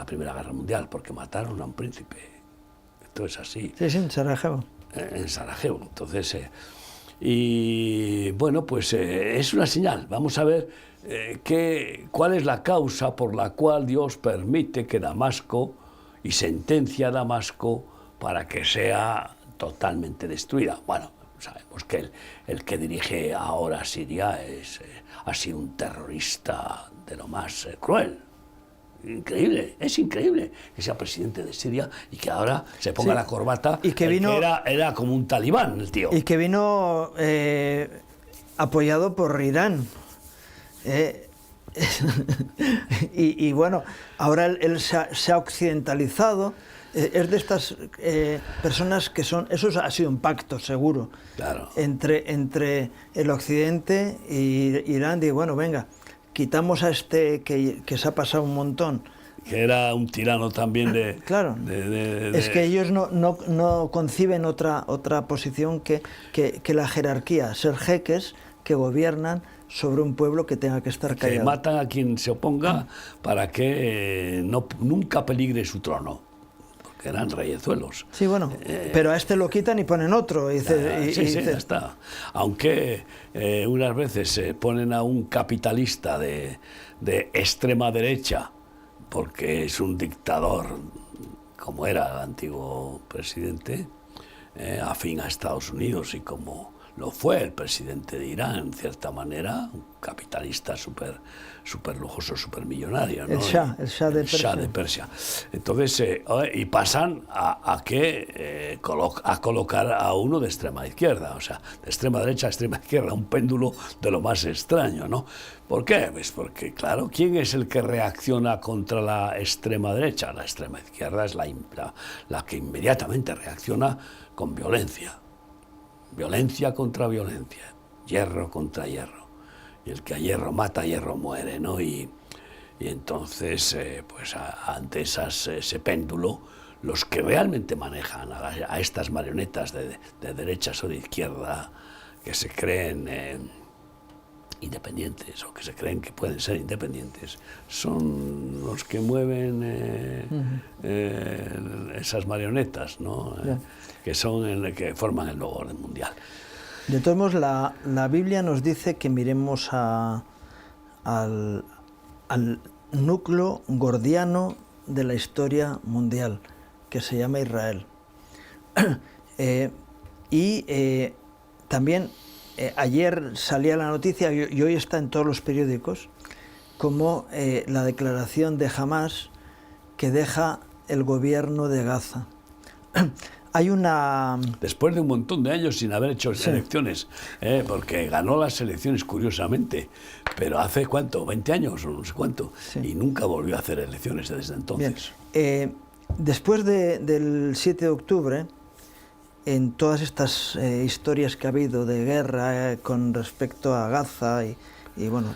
Primera Guerra Mundial? Porque mataron a un príncipe. Esto es así. Sí, en Sarajevo. En Sarajevo. Entonces, y bueno, pues es una señal. Vamos a ver cuál es la causa por la cual Dios permite que Damasco y sentencia a Damasco para que sea totalmente destruida. Bueno, sabemos que el que dirige ahora Siria ha sido un terrorista de lo más cruel. Increíble, es increíble que sea presidente de Siria y que ahora se ponga la corbata, y que era como un talibán el tío. Y que vino apoyado por Irán. Y bueno, ahora él se ha occidentalizado. Es de estas personas que son... Eso ha sido un pacto seguro, claro, entre el Occidente y Irán. Y bueno, venga, quitamos a este que se ha pasado un montón. Que era un tirano también de... Claro, es que ellos no conciben otra posición que la jerarquía, ser jeques que gobiernan sobre un pueblo que tenga que estar callado. Que matan a quien se oponga para que nunca peligre su trono. Que eran reyezuelos. Sí, bueno, pero a este lo quitan y ponen otro. Sí, ya está. Aunque unas veces se ponen a un capitalista de extrema derecha, porque es un dictador, como era el antiguo presidente, afín a Estados Unidos, y como lo fue el presidente de Irán, en cierta manera, un capitalista súper lujoso, súper millonario, ¿no? El Shah de Persia. Entonces, y pasan a colocar a uno de extrema izquierda, o sea, de extrema derecha a extrema izquierda, un péndulo de lo más extraño, ¿no? ¿Por qué? Pues porque, claro, ¿quién es el que reacciona contra la extrema derecha? La extrema izquierda es la que inmediatamente reacciona con violencia. Violencia contra violencia, hierro contra hierro. Y el que a hierro mata, a hierro muere, ¿no? Y entonces, pues ante ese péndulo, los que realmente manejan a estas marionetas de derechas o de izquierda, que se creen independientes, o que se creen que pueden ser independientes, son los que mueven esas marionetas, ¿no? Que forman el nuevo orden mundial. De todos modos, la Biblia nos dice que miremos al núcleo gordiano de la historia mundial, que se llama Israel. Y también ayer salía la noticia y hoy está en todos los periódicos como la declaración de Hamás que deja el gobierno de Gaza. Hay una... Después de un montón de años sin haber hecho elecciones, porque ganó las elecciones curiosamente, pero hace ¿cuánto? 20 años o no sé cuánto, y nunca volvió a hacer elecciones desde entonces. Bien. Después del 7 de octubre, en todas estas historias que ha habido de guerra con respecto a Gaza y bueno,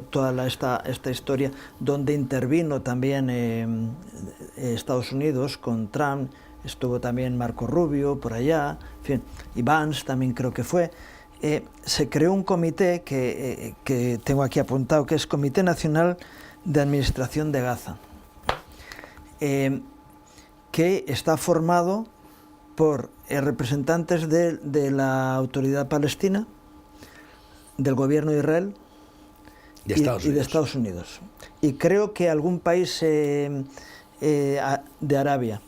toda esta historia, donde intervino también Estados Unidos con Trump, estuvo también Marco Rubio por allá, en fin, y Vance también creo que fue, se creó un comité que tengo aquí apuntado, que es Comité Nacional de Administración de Gaza, que está formado por representantes de la autoridad palestina, del gobierno de Israel y de Estados Unidos. Y creo que algún país de Arabia.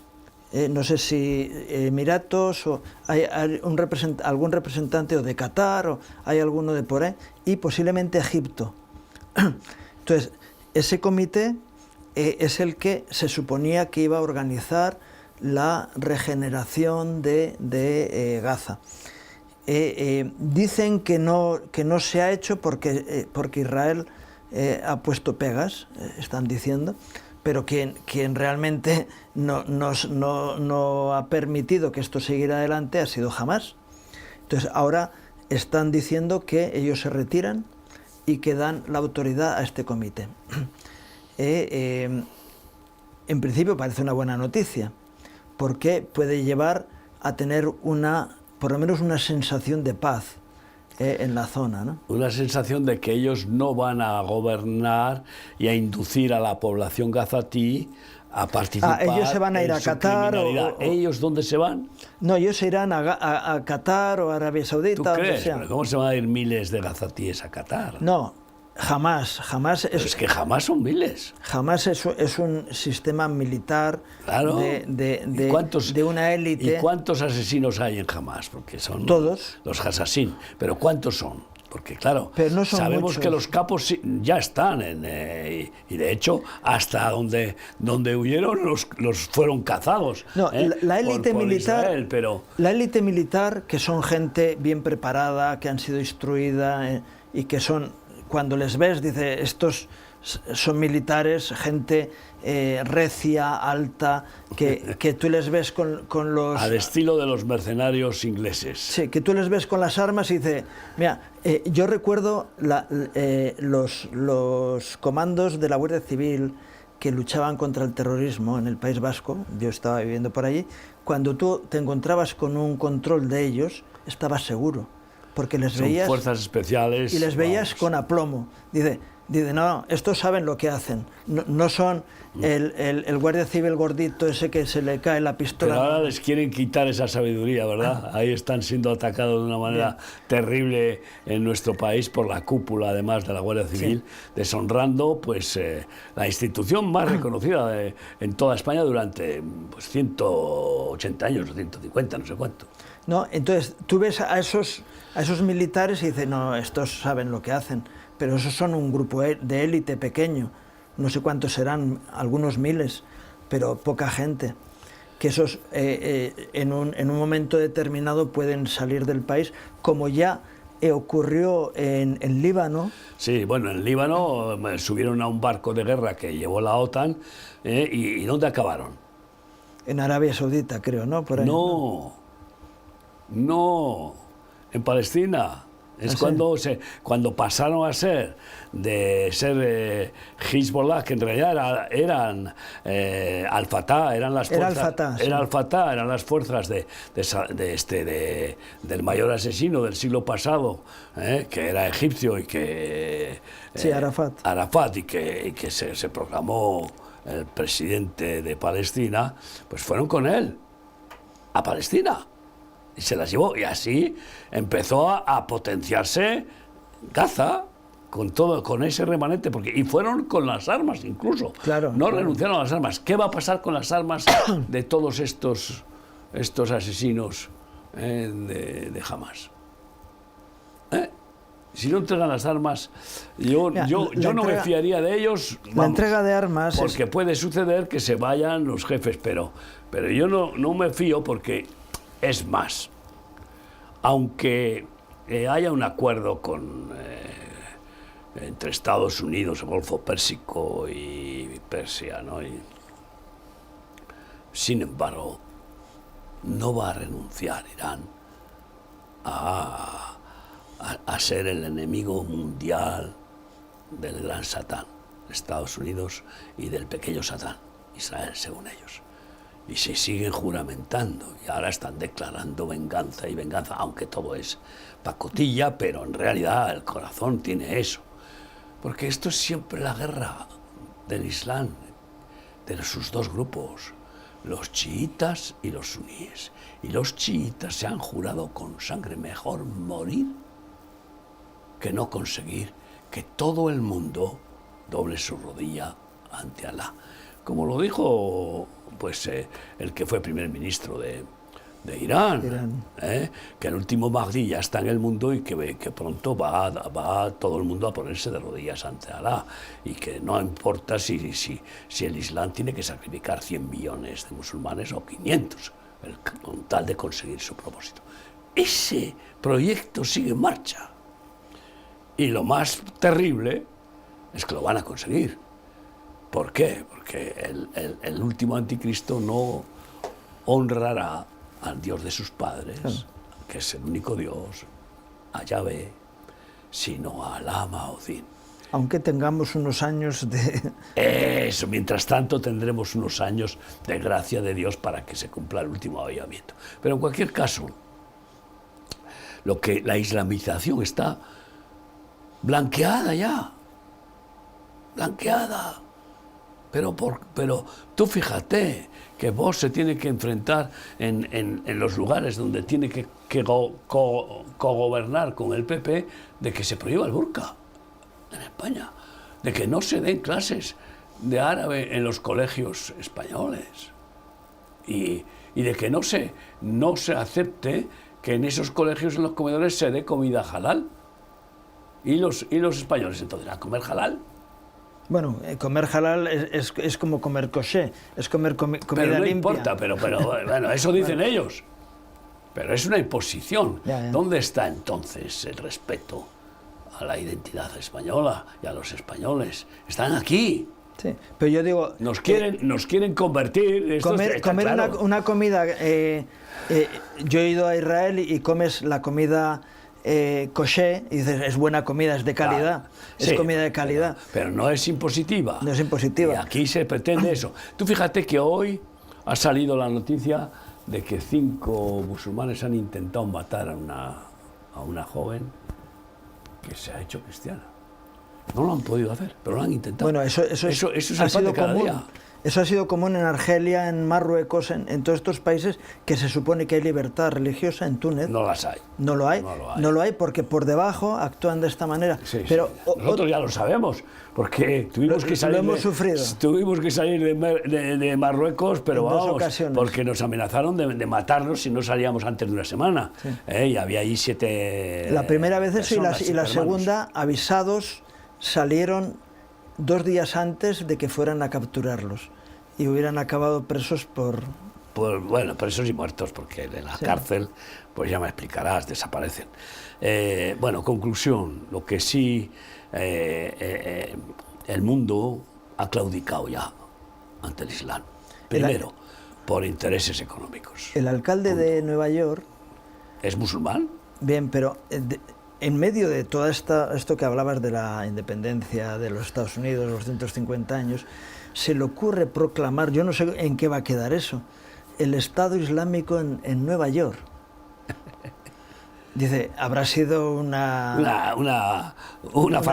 No sé si Emiratos o hay algún representante o de Qatar o hay alguno de por ahí y posiblemente Egipto. Entonces, ese comité es el que se suponía que iba a organizar la regeneración de Gaza. Dicen que no se ha hecho porque Israel ha puesto pegas, están diciendo, pero quien realmente no ha permitido que esto siguiera adelante ha sido Hamás. Entonces ahora están diciendo que ellos se retiran y que dan la autoridad a este comité. En principio parece una buena noticia, porque puede llevar a tener por lo menos una sensación de paz en la zona, ¿no? Una sensación de que ellos no van a gobernar y a inducir a la población gazatí a participar. Ellos se van a ir a Qatar ¿Ellos dónde se van? No, ellos se irán a Qatar o a Arabia Saudita. ¿Tú crees? ¿Pero cómo se van a ir miles de gazatíes a Qatar? No, jamás es que jamás son miles. Jamás es un sistema militar, claro, de una élite. ¿Y cuántos asesinos hay en Hamás? Porque son todos los Hassassin. ¿Pero cuántos son? Porque claro, pero no son sabemos muchos. Que los capos ya están y de hecho hasta donde huyeron los fueron cazados. No, la élite militar, Israel, pero... la élite militar, que son gente bien preparada, que han sido instruida y que son, cuando les ves, dice, estos son militares, gente recia, alta, que tú les ves con los... Al estilo de los mercenarios ingleses. Sí, que tú les ves con las armas y dice, mira, yo recuerdo los comandos de la Guardia Civil que luchaban contra el terrorismo en el País Vasco, yo estaba viviendo por allí, cuando tú te encontrabas con un control de ellos, estabas seguro, porque les veías... Son fuerzas especiales. Y les veías con aplomo. Dice, no, estos saben lo que hacen, no son el guardia civil gordito ese que se le cae la pistola. Pero ahora les quieren quitar esa sabiduría, ¿verdad? Ahí están siendo atacados de una manera terrible en nuestro país por la cúpula, además de la Guardia Civil, deshonrando pues la institución más reconocida en toda España durante 180 años, 150, no sé cuánto. No, entonces tú ves a esos militares y dices, no, estos saben lo que hacen, pero esos son un grupo de élite pequeño, no sé cuántos serán, algunos miles, pero poca gente, que esos en un momento determinado pueden salir del país, como ya ocurrió en Líbano. Sí, bueno, en Líbano subieron a un barco de guerra que llevó la OTAN, ¿y dónde acabaron? En Arabia Saudita, creo, ¿no? Por ahí, No, en Palestina. Es cuando pasaron a ser de ser Hezbollah, que en realidad eran Al-Fatah, eran las fuerzas, eran las fuerzas del mayor asesino del siglo pasado, que era egipcio y que Arafat, y que se proclamó el presidente de Palestina, pues fueron con él a Palestina. Y se las llevó, y así empezó a potenciarse Gaza con ese remanente, y fueron con las armas incluso. No renunciaron a las armas. ¿Qué va a pasar con las armas de todos estos asesinos de Hamás? Si no entregan las armas, yo no me fiaría de ellos. Vamos, la entrega de armas... Porque puede suceder que se vayan los jefes, pero yo no me fío porque, es más, aunque haya un acuerdo entre Estados Unidos, el Golfo Pérsico y Persia, ¿no? Sin embargo, no va a renunciar Irán a ser el enemigo mundial del gran Satán, Estados Unidos, y del pequeño Satán, Israel, según ellos. Y se siguen juramentando, y ahora están declarando venganza y venganza, aunque todo es pacotilla, pero en realidad el corazón tiene eso. Porque esto es siempre la guerra del Islam, de sus dos grupos, los chiitas y los suníes. Y los chiitas se han jurado con sangre: mejor morir que no conseguir que todo el mundo doble su rodilla ante Alá. Como lo dijo pues el que fue primer ministro de Irán. Que el último Mahdi ya está en el mundo y que pronto va todo el mundo a ponerse de rodillas ante Alá, y que no importa si el Islam tiene que sacrificar 100 millones de musulmanes o 500, con tal de conseguir su propósito. Ese proyecto sigue en marcha. Y lo más terrible es que lo van a conseguir. ¿Por qué? Porque el último anticristo no honrará al Dios de sus padres, que es el único Dios, a Yahvé, sino a Alá Mahdi. Aunque tengamos unos años de... Eso, mientras tanto tendremos unos años de gracia de Dios para que se cumpla el último avivamiento. Pero en cualquier caso, la islamización está blanqueada ya, blanqueada. Pero tú fíjate que Vox se tiene que enfrentar en los lugares donde tiene que cogobernar con el PP, de que se prohíba el burka en España, de que no se den clases de árabe en los colegios españoles, y de que no se acepte que en esos colegios, en los comedores, se dé comida halal. ¿Y los españoles entonces a comer halal? Bueno, comer halal es como comer kosher, es comer comida limpia. Pero no importa, pero bueno, eso dicen ellos. Pero es una imposición. Ya. ¿Dónde está entonces el respeto a la identidad española y a los españoles? Están aquí. Sí, pero yo digo... Nos quieren convertir... Comer claro. una comida... yo he ido a Israel y comes la comida... kosher, y dices, es buena comida, es de calidad, es comida de calidad. Pero no es impositiva. No es impositiva. Y aquí se pretende eso. Tú fíjate que hoy ha salido la noticia de que 5 musulmanes han intentado matar a una joven que se ha hecho cristiana. No lo han podido hacer, pero lo han intentado. Bueno, eso es el pan de cada día. Eso ha sido común en Argelia, en Marruecos, en todos estos países que se supone que hay libertad religiosa. En Túnez no las hay. No lo hay. No lo hay porque por debajo actúan de esta manera. Sí, pero nosotros ya lo sabemos, porque tuvimos que salir. Lo hemos sufrido. Tuvimos que salir de Marruecos, pero en 2 ocasiones. Porque nos amenazaron de matarnos si no salíamos antes de una semana. Sí. Y había ahí 7. La primera vez eso, y la segunda, avisados, salieron 2 días antes de que fueran a capturarlos y hubieran acabado presos bueno, presos y muertos, porque en la cárcel, pues ya me explicarás, desaparecen. Bueno, conclusión, lo que sí, el mundo ha claudicado ya ante el Islam. Primero, por intereses económicos. El alcalde de Nueva York... ¿Es musulmán? Bien, pero... en medio de todo esto que hablabas de la independencia de los Estados Unidos, los 150 años, se le ocurre proclamar, yo no sé en qué va a quedar eso, el Estado Islámico en Nueva York. Dice, habrá sido una farolada. Una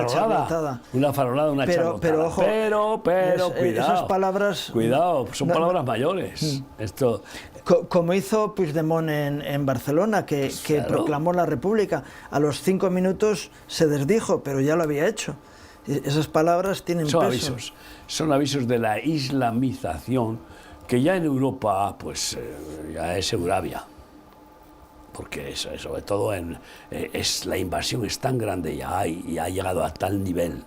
farolada, una charlotada. Pero ojo, cuidado. Esas palabras... Cuidado, son palabras mayores. Esto... Como hizo Puigdemont en Barcelona, que claro, proclamó la República. A los 5 minutos se desdijo, pero ya lo había hecho. Esas palabras tienen peso. Son avisos de la islamización, que ya en Europa, pues ya es Eurabia. porque sobre todo la invasión es tan grande ya y ha llegado a tal nivel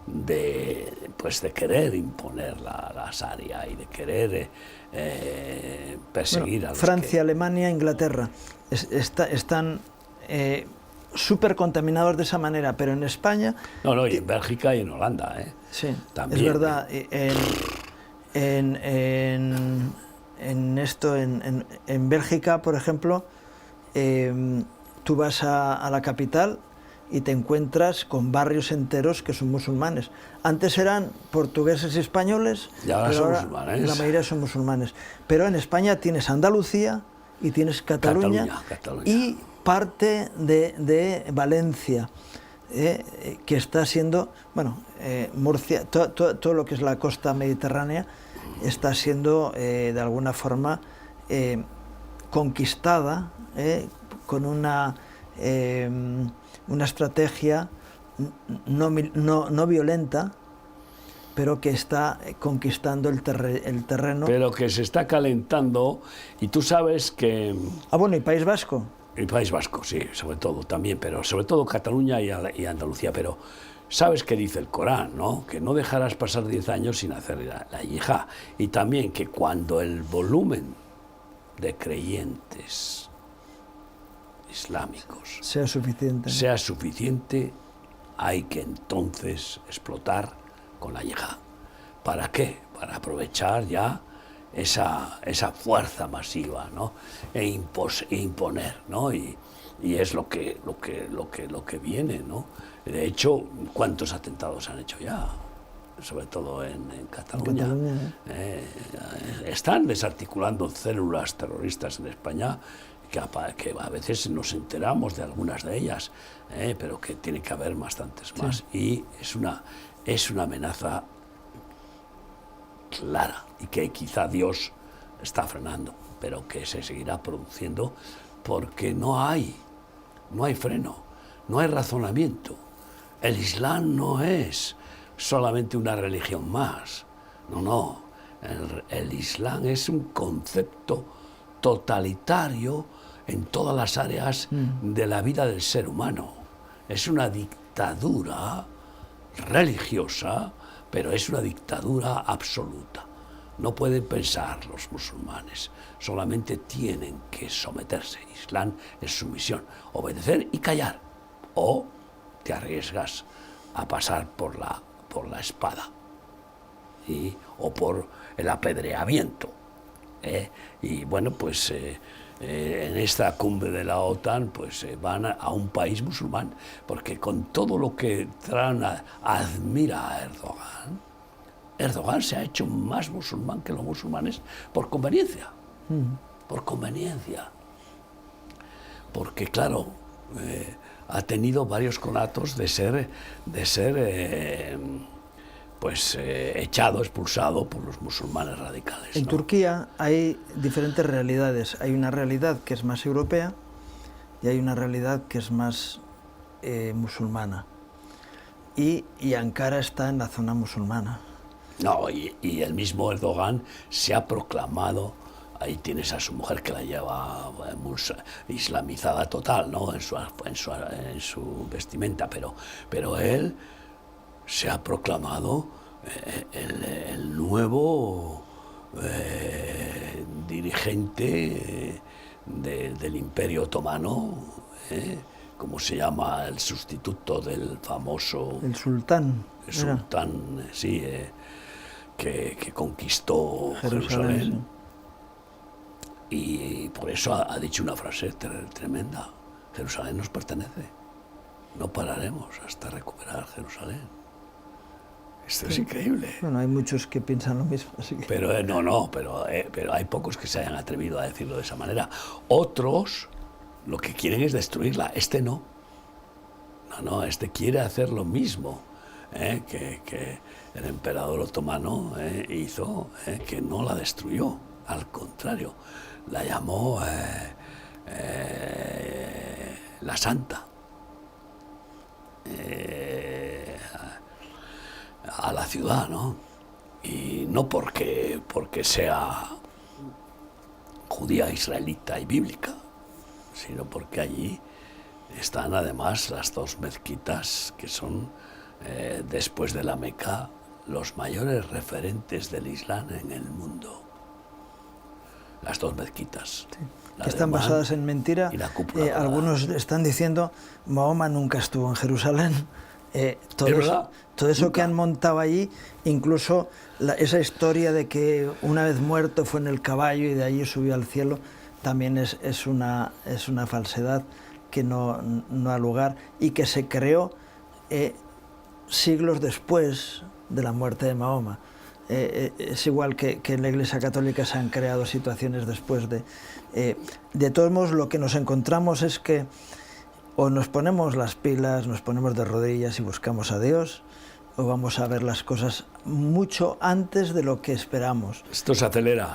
de querer imponer la Sharia y de querer perseguir a los Francia, Alemania, Inglaterra están súper contaminados de esa manera, pero en España... No, y en Bélgica y en Holanda, Sí, también. Es verdad. En Bélgica, por ejemplo, tú vas a la capital y te encuentras con barrios enteros que son musulmanes. Antes eran portugueses y españoles, pero ahora musulmanes. La mayoría son musulmanes. Pero en España tienes Andalucía y tienes Cataluña. Y parte de Valencia, que está siendo, Murcia, todo lo que es la costa mediterránea está siendo de alguna forma conquistada con una estrategia no violenta, pero que está conquistando el terreno. Pero que se está calentando, y tú sabes que... y País Vasco. El País Vasco, sí, sobre todo también, pero sobre todo Cataluña y Andalucía. Pero sabes que dice el Corán, ¿no? Que no dejarás pasar 10 años sin hacer la yihad. Y también que cuando el volumen de creyentes islámicos sea suficiente, hay que entonces explotar con la yihad. ¿Para qué? Para aprovechar ya esa fuerza masiva, ¿no? e imponer, ¿no? Y es lo que viene, ¿no? De hecho, ¿cuántos atentados han hecho ya? Sobre todo en Cataluña. Están desarticulando células terroristas en España que a veces nos enteramos de algunas de ellas, pero que tiene que haber bastantes más. Sí. Y es una amenaza clara y que quizá Dios está frenando, pero que se seguirá produciendo porque no hay freno, no hay razonamiento. El Islam no es solamente una religión más, no. El Islam es un concepto totalitario en todas las áreas de la vida del ser humano. Es una dictadura religiosa, pero es una dictadura absoluta. No pueden pensar los musulmanes, solamente tienen que someterse. Islam es sumisión, obedecer y callar, o te arriesgas a pasar por la espada o por el apedreamiento. Y bueno, pues en esta cumbre de la OTAN pues van a un país musulmán, porque con todo lo que Trump admira a Erdogan se ha hecho más musulmán que los musulmanes por conveniencia. Por conveniencia. Porque claro, ha tenido varios conatos de ser echado, expulsado por los musulmanes radicales. En Turquía hay diferentes realidades. Hay una realidad que es más europea y hay una realidad que es más musulmana. Y Ankara está en la zona musulmana. No, y el mismo Erdogan se ha proclamado, ahí tienes a su mujer que la lleva islamizada total, ¿no? en su vestimenta, pero él se ha proclamado el nuevo dirigente del Imperio Otomano, ¿cómo se llama? El sustituto del famoso... El sultán. El sultán, sí, que conquistó Jerusalén. Sí. Y por eso ha dicho una frase tremenda: Jerusalén nos pertenece, no pararemos hasta recuperar Jerusalén. Esto es increíble. Bueno, hay muchos que piensan lo mismo. Así que... Pero pero hay pocos que se hayan atrevido a decirlo de esa manera. Otros lo que quieren es destruirla. Este no. No, este quiere hacer lo mismo que el emperador otomano hizo, que no la destruyó. Al contrario, la llamó la Santa. A la ciudad, ¿no? Y no porque sea judía, israelita y bíblica, sino porque allí están además las dos mezquitas que son, después de la Meca, los mayores referentes del Islam en el mundo. Las dos mezquitas. Sí, que están basadas en mentira. Y la cúpula algunos están diciendo, Mahoma nunca estuvo en Jerusalén. Todo eso que han montado allí, incluso esa historia de que una vez muerto fue en el caballo y de allí subió al cielo, también es una falsedad que no ha lugar y que se creó siglos después de la muerte de Mahoma. Es igual que en la Iglesia Católica se han creado situaciones después de... De todos modos, lo que nos encontramos es que o nos ponemos las pilas, nos ponemos de rodillas y buscamos a Dios, o vamos a ver las cosas mucho antes de lo que esperamos. Esto se acelera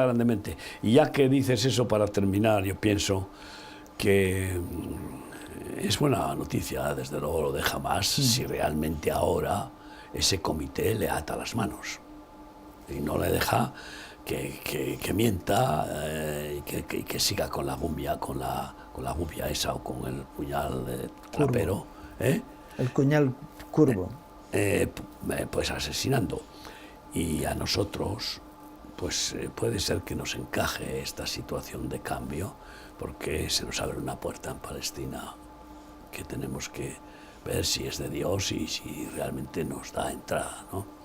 grandemente. Y ya que dices eso, para terminar, yo pienso que es buena noticia, desde luego, lo de Hamás, si realmente ahora ese comité le ata las manos y no le deja que mienta y que siga con la gumbia, con la gubia esa o con el puñal de trapero. El puñal curvo. Pues asesinando. Y a nosotros, pues puede ser que nos encaje esta situación de cambio, porque se nos abre una puerta en Palestina que tenemos que ver si es de Dios y si realmente nos da entrada, ¿no?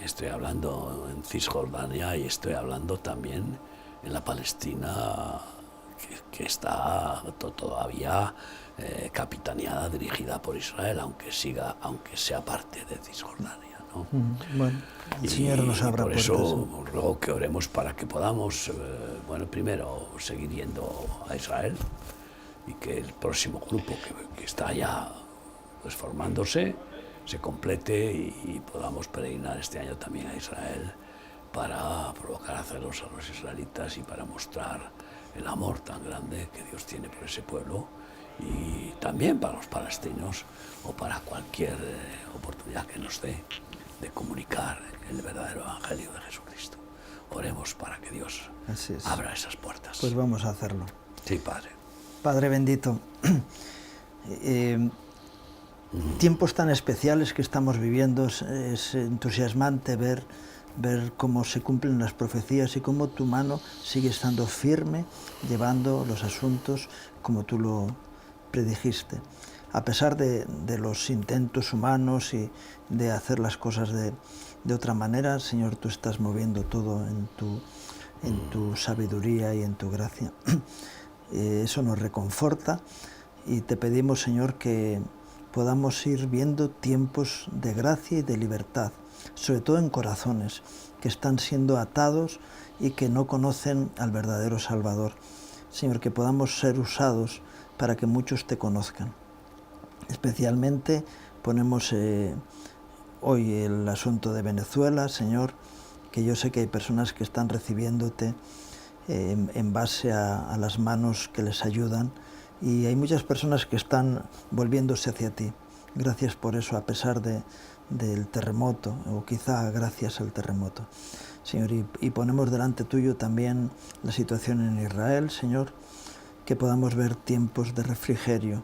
Estoy hablando en Cisjordania y estoy hablando también en la Palestina que está todavía capitaneada, dirigida por Israel, aunque sea parte de Cisjordania, ¿no? Bueno, el Señor nos abra puertas. Por eso ruego que oremos para que podamos, primero seguir yendo a Israel y que el próximo grupo que está ya pues formándose se complete y podamos peregrinar este año también a Israel para provocar a celos a los israelitas y para mostrar el amor tan grande que Dios tiene por ese pueblo, y también para los palestinos, o para cualquier oportunidad que nos dé de comunicar el verdadero evangelio de Jesucristo. Oremos para que Dios abra esas puertas. Pues vamos a hacerlo. Sí, Padre. Padre bendito, tiempos tan especiales que estamos viviendo, es entusiasmante ver cómo se cumplen las profecías y cómo tu mano sigue estando firme, llevando los asuntos como tú lo predijiste. A pesar de los intentos humanos y de hacer las cosas de otra manera, Señor, tú estás moviendo todo en tu sabiduría y en tu gracia. Eso nos reconforta y te pedimos, Señor, que podamos ir viendo tiempos de gracia y de libertad, sobre todo en corazones que están siendo atados y que no conocen al verdadero Salvador. Señor, que podamos ser usados para que muchos te conozcan. Especialmente ponemos hoy el asunto de Venezuela, Señor, que yo sé que hay personas que están recibiéndote en base a las manos que les ayudan, y hay muchas personas que están volviéndose hacia ti. Gracias por eso, a pesar del terremoto, o quizá gracias al terremoto. Señor, y ponemos delante tuyo también la situación en Israel, Señor, que podamos ver tiempos de refrigerio,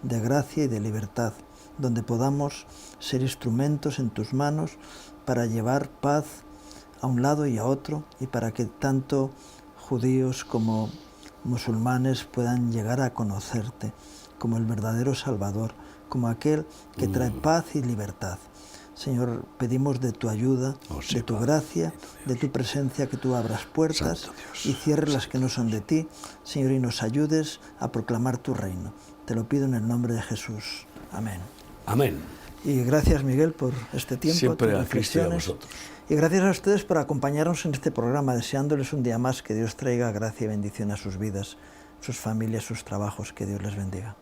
de gracia y de libertad, donde podamos ser instrumentos en tus manos para llevar paz a un lado y a otro, y para que tanto judíos como musulmanes puedan llegar a conocerte como el verdadero Salvador, como aquel que trae paz y libertad. Señor, pedimos de tu ayuda, de tu gracia, de tu presencia, que tú abras puertas y cierres las que no son de ti, Señor, y nos ayudes a proclamar tu reino. Te lo pido en el nombre de Jesús. Amén. Amén. Y gracias, Miguel, por este tiempo, siempre tus a Cristo y a reflexiones. vosotros. Y gracias a ustedes por acompañarnos en este programa, deseándoles un día más que Dios traiga gracia y bendición a sus vidas, sus familias, sus trabajos. Que Dios les bendiga.